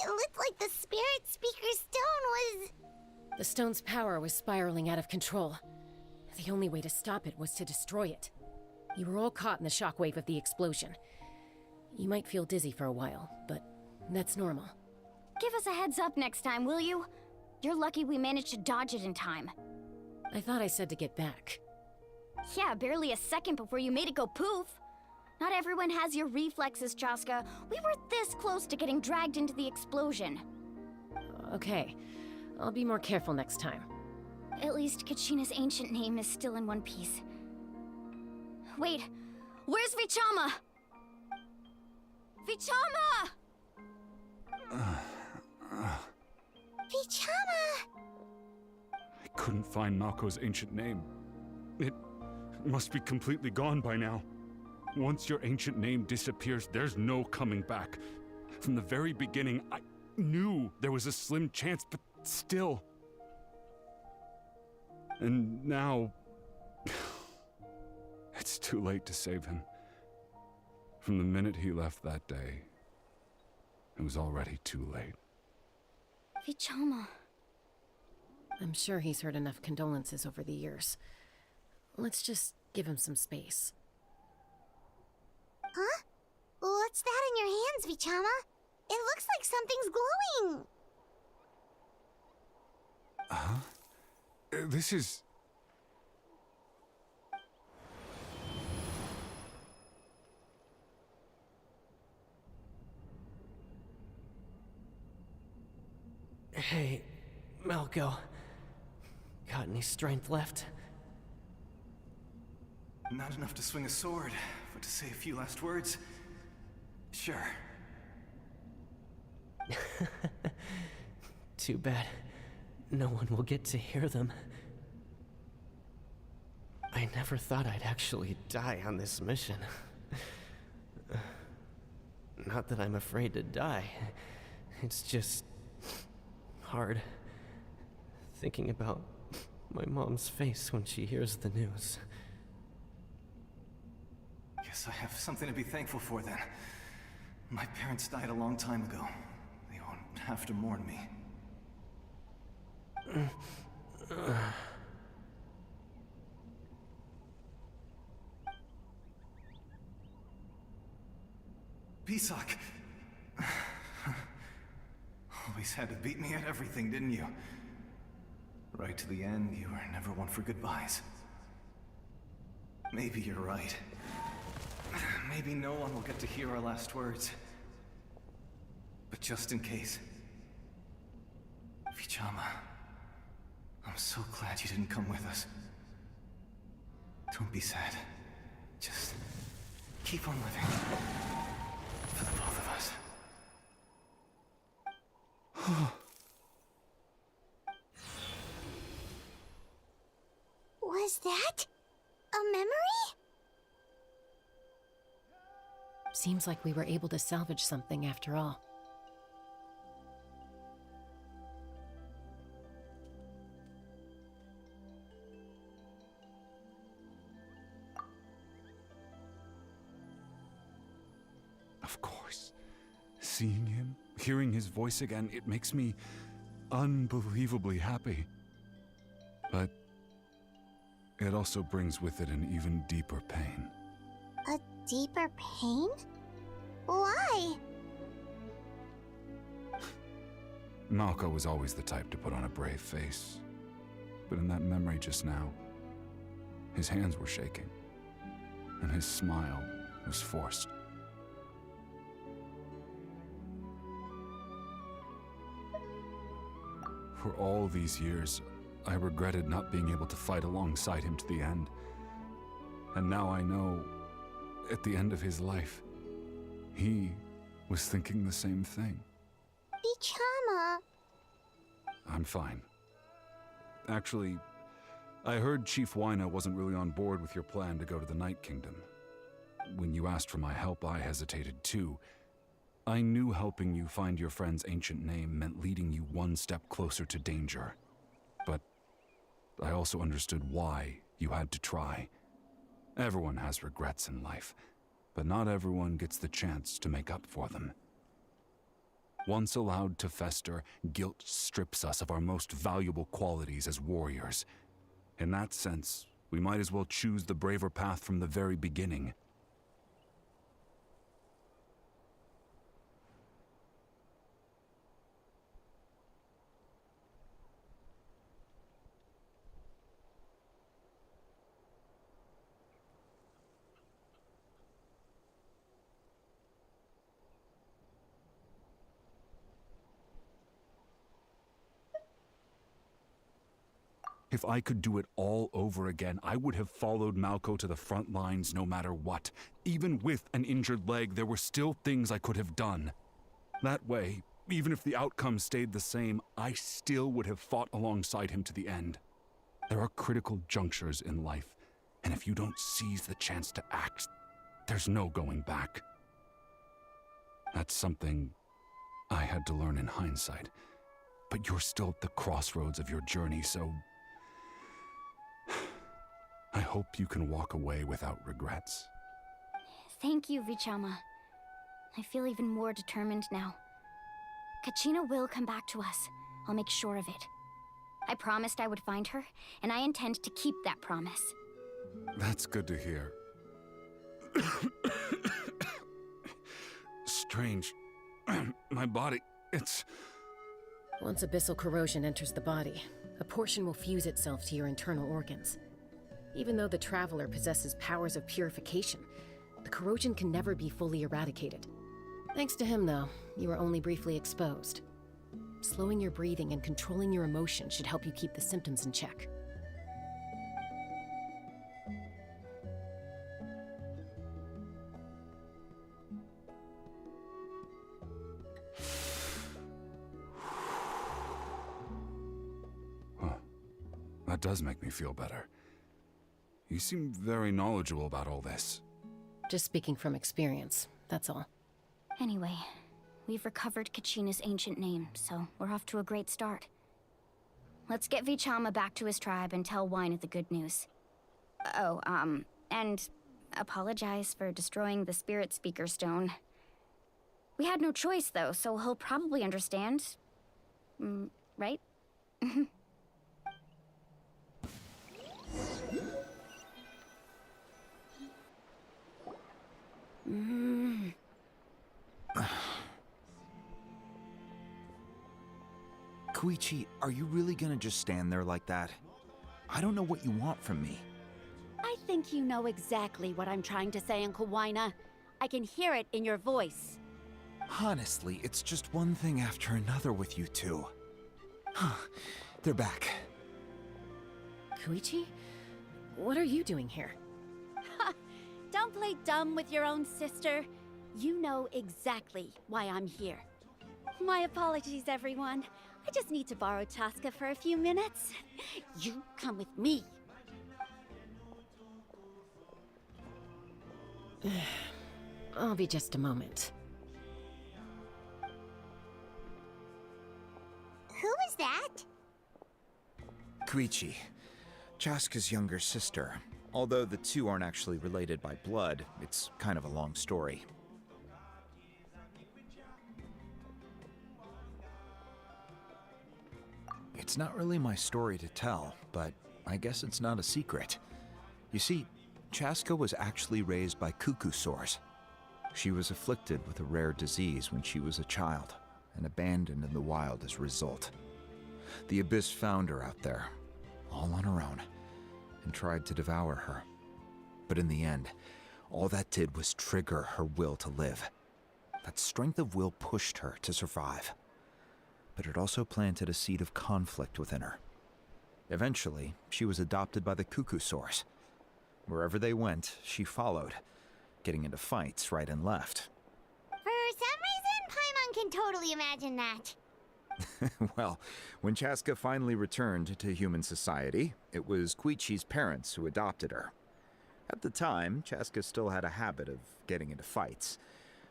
It looked like the Spirit Speaker Stone was... The stone's power was spiraling out of control. The only way to stop it was to destroy it. You were all caught in the shockwave of the explosion. You might feel dizzy for a while, but that's normal. Give us a heads up next time, will you? You're lucky we managed to dodge it in time. I thought I said to get back. Yeah, barely a second before you made it go poof. Not everyone has your reflexes, Chaska. We were this close to getting dragged into the explosion. Okay, I'll be more careful next time. At least Kachina's ancient name is still in one piece. Wait, where's Vichama? Vichama! Vichama! I couldn't find Malco's ancient name. It must be completely gone by now. Once your ancient name disappears, there's no coming back. From the very beginning, I knew there was a slim chance, but still. And now... it's too late to save him. From the minute he left that day, it was already too late. Vichama. I'm sure he's heard enough condolences over the years. Let's just give him some space. Huh? What's that in your hands, Vichama? It looks like something's glowing. This is... Hey, Malco. Got any strength left? Not enough to swing a sword, but to say a few last words? Sure. Too bad. No one will get to hear them. I never thought I'd actually die on this mission. Not that I'm afraid to die. It's just... hard. Thinking about my mom's face when she hears the news. Guess I have something to be thankful for then. My parents died a long time ago. They won't have to mourn me. Pisak! Always had to beat me at everything, didn't you? Right to the end, you were never one for goodbyes. Maybe you're right. Maybe no one will get to hear our last words. But just in case... Vichama, I'm so glad you didn't come with us. Don't be sad. Just keep on living. For the both of us. Was that a memory? Seems like we were able to salvage something after all. Of course. Seeing him, hearing his voice again, it makes me unbelievably happy. But it also brings with it an even deeper pain. A deeper pain? Why? Malco was always the type to put on a brave face. But in that memory just now, his hands were shaking, and his smile was forced. For all these years, I regretted not being able to fight alongside him to the end. And now I know, at the end of his life, he was thinking the same thing. Vichama. I'm fine. Actually, I heard Chief Wyna wasn't really on board with your plan to go to the Night Kingdom. When you asked for my help, I hesitated too. I knew helping you find your friend's ancient name meant leading you one step closer to danger. But I also understood why you had to try. Everyone has regrets in life, but not everyone gets the chance to make up for them. Once allowed to fester, guilt strips us of our most valuable qualities as warriors. In that sense, we might as well choose the braver path from the very beginning. If I could do it all over again, I would have followed Malco to the front lines no matter what. Even with an injured leg, there were still things I could have done. That way, even if the outcome stayed the same, I still would have fought alongside him to the end. There are critical junctures in life, and if you don't seize the chance to act, there's no going back. That's something I had to learn in hindsight. But you're still at the crossroads of your journey, so I hope you can walk away without regrets. Thank you, Vichama. I feel even more determined now. Kachina will come back to us. I'll make sure of it. I promised I would find her, and I intend to keep that promise. That's good to hear. Strange. My body, it's... Once abyssal corrosion enters the body, a portion will fuse itself to your internal organs. Even though the Traveler possesses powers of purification, the corrosion can never be fully eradicated. Thanks to him, though, you were only briefly exposed. Slowing your breathing and controlling your emotions should help you keep the symptoms in check. That does make me feel better. You seem very knowledgeable about all this. Just speaking from experience, that's all. Anyway, we've recovered Kachina's ancient name, so we're off to a great start. Let's get Vichama back to his tribe and tell Wina the good news. Oh, and apologize for destroying the Spirit Speaker Stone. We had no choice, though, so he'll probably understand. Right? Koichi, are you really gonna just stand there like that? I don't know what you want from me. I think you know exactly what I'm trying to say, Uncle Wina. I can hear it in your voice. Honestly, it's just one thing after another with you two. They're back. Koichi? What are you doing here? Don't play dumb with your own sister. You know exactly why I'm here. My apologies, everyone. I just need to borrow Chaska for a few minutes. You come with me. I'll be just a moment. Who was that? Koichi, Chaska's younger sister. Although the two aren't actually related by blood, it's kind of a long story. It's not really my story to tell, but I guess it's not a secret. You see, Chaska was actually raised by cuckoo sores. She was afflicted with a rare disease when she was a child, and abandoned in the wild as a result. The Abyss found her out there, all on her own, and tried to devour her. But in the end, all that did was trigger her will to live. That strength of will pushed her to survive. But it also planted a seed of conflict within her. Eventually, she was adopted by the cuckoo source. Wherever they went, she followed, getting into fights right and left. For some reason, Paimon can totally imagine that. Well, when Chaska finally returned to human society, it was Koichi's parents who adopted her. At the time, Chaska still had a habit of getting into fights,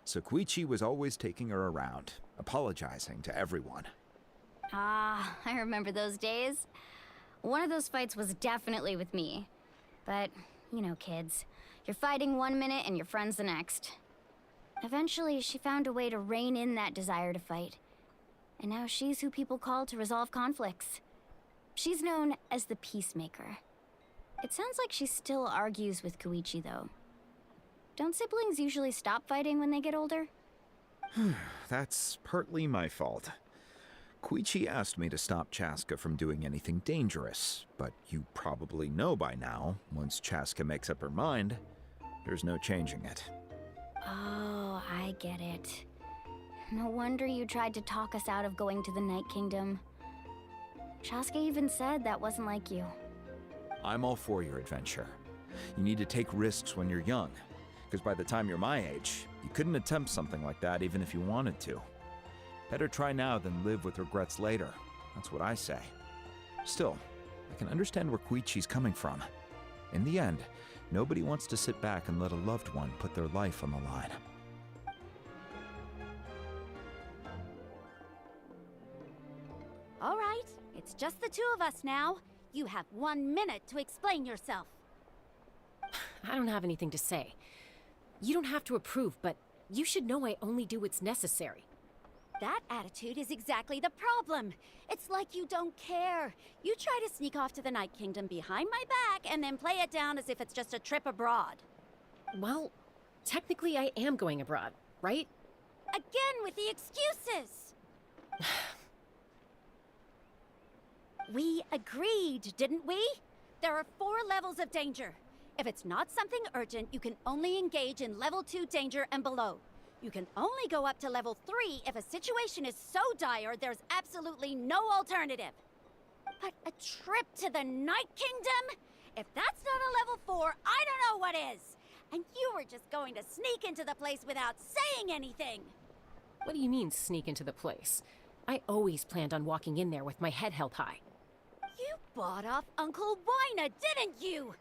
so Koichi was always taking her around, apologizing to everyone. Ah, I remember those days. One of those fights was definitely with me. But, you know, kids. You're fighting one minute and your friend's the next. Eventually, she found a way to rein in that desire to fight. And now she's who people call to resolve conflicts. She's known as the Peacemaker. It sounds like she still argues with Koichi, though. Don't siblings usually stop fighting when they get older? That's partly my fault. Koichi asked me to stop Chaska from doing anything dangerous, but you probably know by now, once Chaska makes up her mind, there's no changing it. Oh, I get it. No wonder you tried to talk us out of going to the Night Kingdom. Chaska even said that wasn't like you. I'm all for your adventure. You need to take risks when you're young, because by the time you're my age, you couldn't attempt something like that even if you wanted to. Better try now than live with regrets later. That's what I say. Still, I can understand where Koichi's coming from. In the end, nobody wants to sit back and let a loved one put their life on the line. All right, it's just the two of us now. You have 1 minute to explain yourself. I don't have anything to say. You don't have to approve, but you should know I only do what's necessary. That attitude is exactly the problem. It's like you don't care. You try to sneak off to the Night Kingdom behind my back and then play it down as if it's just a trip abroad. Well, technically I am going abroad, right? Again with the excuses! We agreed, didn't we? There are 4 levels of danger. If it's not something urgent, you can only engage in level 2 danger and below. You can only go up to level 3 if a situation is so dire there's absolutely no alternative. But a trip to the Night Kingdom? If that's not a level 4, I don't know what is! And you were just going to sneak into the place without saying anything! What do you mean, sneak into the place? I always planned on walking in there with my head held high. You bought off Uncle Wina, didn't you?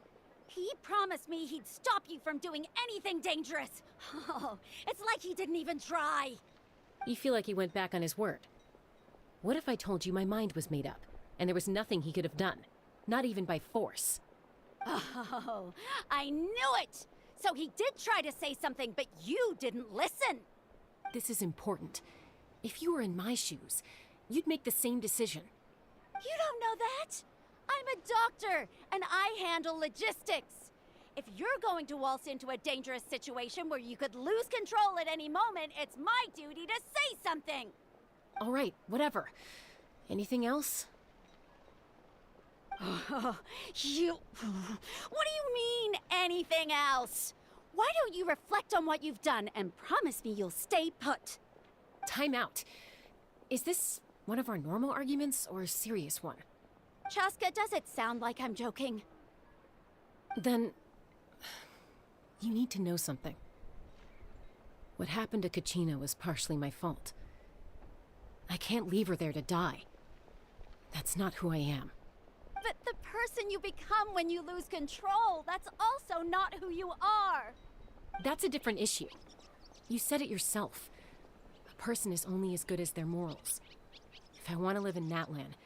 He promised me he'd stop you from doing anything dangerous. Oh, it's like he didn't even try. You feel like he went back on his word. What if I told you my mind was made up, and there was nothing he could have done? Not even by force. Oh, I knew it! So he did try to say something, but you didn't listen. This is important. If you were in my shoes, you'd make the same decision. You don't know that? I'm a doctor, and I handle logistics. If you're going to waltz into a dangerous situation where you could lose control at any moment, it's my duty to say something. All right, whatever. Anything else? What do you mean, anything else? Why don't you reflect on what you've done and promise me you'll stay put? Time out. Is this one of our normal arguments or a serious one? Chaska, does it sound like I'm joking? Then, you need to know something. What happened to Kachina was partially my fault. I can't leave her there to die. That's not who I am. But the person you become when you lose control, that's also not who you are. That's a different issue. You said it yourself. A person is only as good as their morals. If I want to live in Natlan,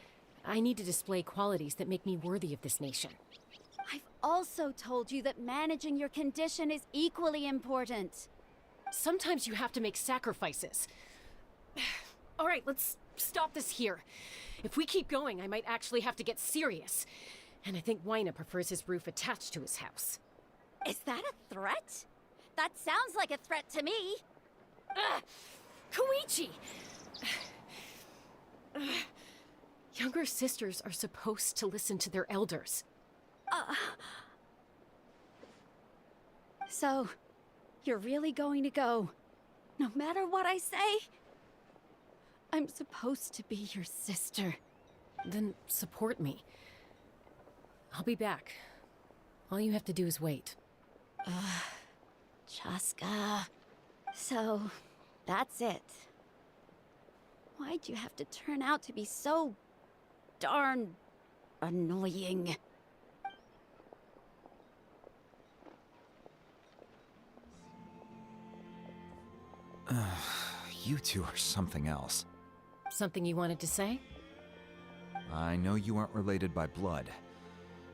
I need to display qualities that make me worthy of this nation. I've also told you that managing your condition is equally important. Sometimes you have to make sacrifices. All right, let's stop this here. If we keep going, I might actually have to get serious. And I think Wina prefers his roof attached to his house. Is that a threat? That sounds like a threat to me. Koichi! Younger sisters are supposed to listen to their elders. So, you're really going to go, no matter what I say? I'm supposed to be your sister. Then support me. I'll be back. All you have to do is wait. Chaska. So, that's it. Why'd you have to turn out to be so darn annoying? You two are something else. Something you wanted to say? I know you aren't related by blood,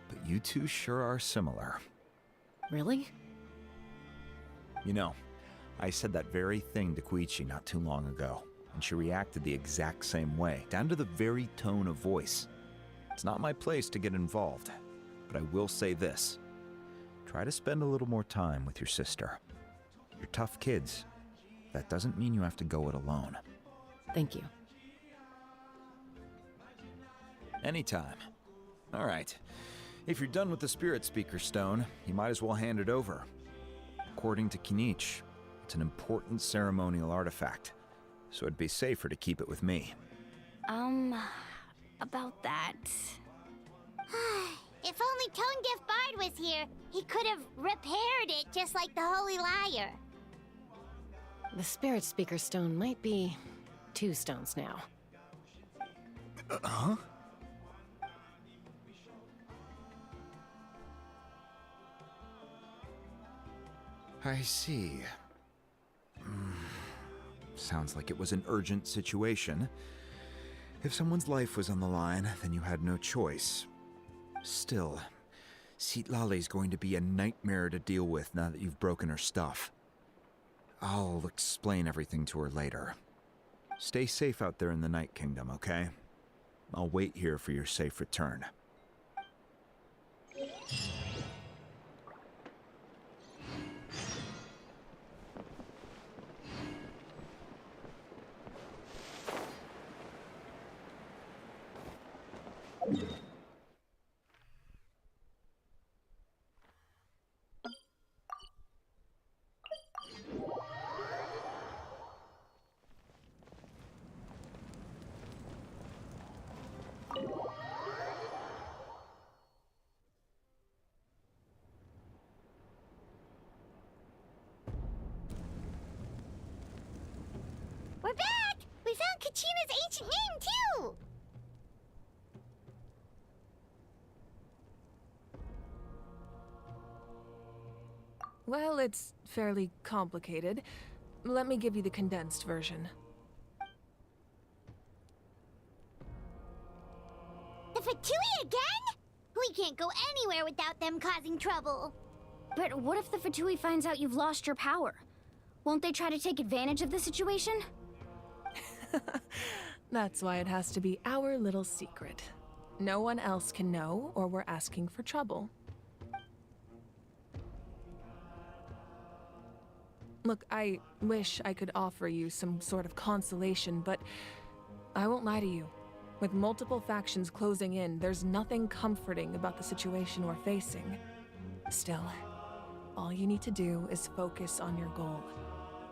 but you two sure are similar. Really? You know, I said that very thing to Koichi not too long ago, and she reacted the exact same way, down to the very tone of voice. It's not my place to get involved, but I will say this. Try to spend a little more time with your sister. You're tough kids. That doesn't mean you have to go it alone. Thank you. Anytime. All right. If you're done with the Spirit Speaker Stone, you might as well hand it over. According to Kinich, it's an important ceremonial artifact, so it'd be safer to keep it with me. About that. If only Tonegif Bard was here, he could have repaired it just like the Holy Liar. The Spirit Speaker Stone might be 2 stones now. Huh? I see. Sounds like it was an urgent situation. If someone's life was on the line, then you had no choice. Still, Citlali's going to be a nightmare to deal with now that you've broken her stuff. I'll explain everything to her later. Stay safe out there in the Night Kingdom, okay? I'll wait here for your safe return. Kachina's ancient name, too! Well, it's fairly complicated. Let me give you the condensed version. The Fatui again? We can't go anywhere without them causing trouble. But what if the Fatui finds out you've lost your power? Won't they try to take advantage of the situation? That's why it has to be our little secret. No one else can know, or we're asking for trouble. Look, I wish I could offer you some sort of consolation, but I won't lie to you. With multiple factions closing in, there's nothing comforting about the situation we're facing. Still, all you need to do is focus on your goal.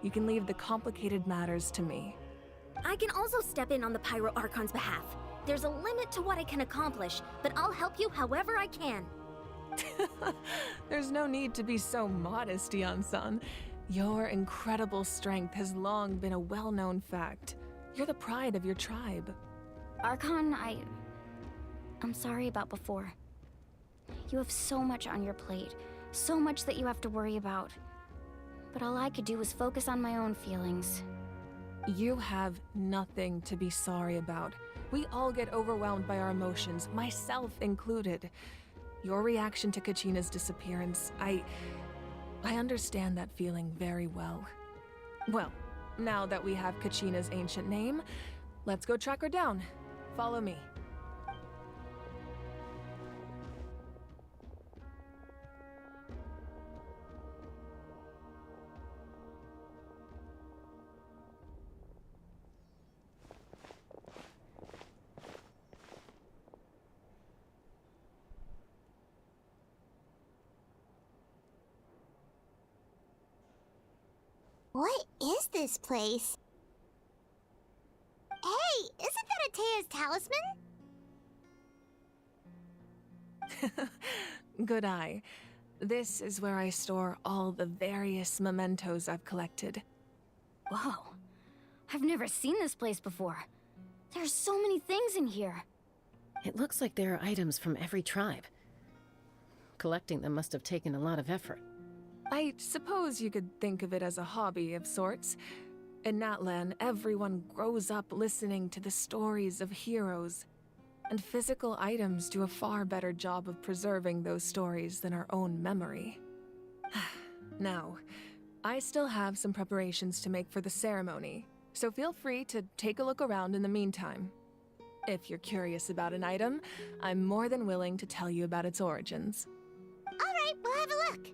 You can leave the complicated matters to me. I can also step in on the Pyro Archon's behalf. There's a limit to what I can accomplish, but I'll help you however I can. There's no need to be so modest, Yan-san. Your incredible strength has long been a well-known fact. You're the pride of your tribe. Archon, I'm sorry about before. You have so much on your plate, so much that you have to worry about. But all I could do was focus on my own feelings. You have nothing to be sorry about. We all get overwhelmed by our emotions, myself included. Your reaction to Kachina's disappearance, I understand that feeling very well. Well, now that we have Kachina's ancient name, let's go track her down. Follow me. What is this place? Hey, isn't that Atea's talisman? Good eye. This is where I store all the various mementos I've collected. Whoa. I've never seen this place before. There's so many things in here. It looks like there are items from every tribe. Collecting them must have taken a lot of effort. I suppose you could think of it as a hobby of sorts. In Natlan, everyone grows up listening to the stories of heroes, and physical items do a far better job of preserving those stories than our own memory. Now, I still have some preparations to make for the ceremony, so feel free to take a look around in the meantime. If you're curious about an item, I'm more than willing to tell you about its origins. All right, we'll have a look.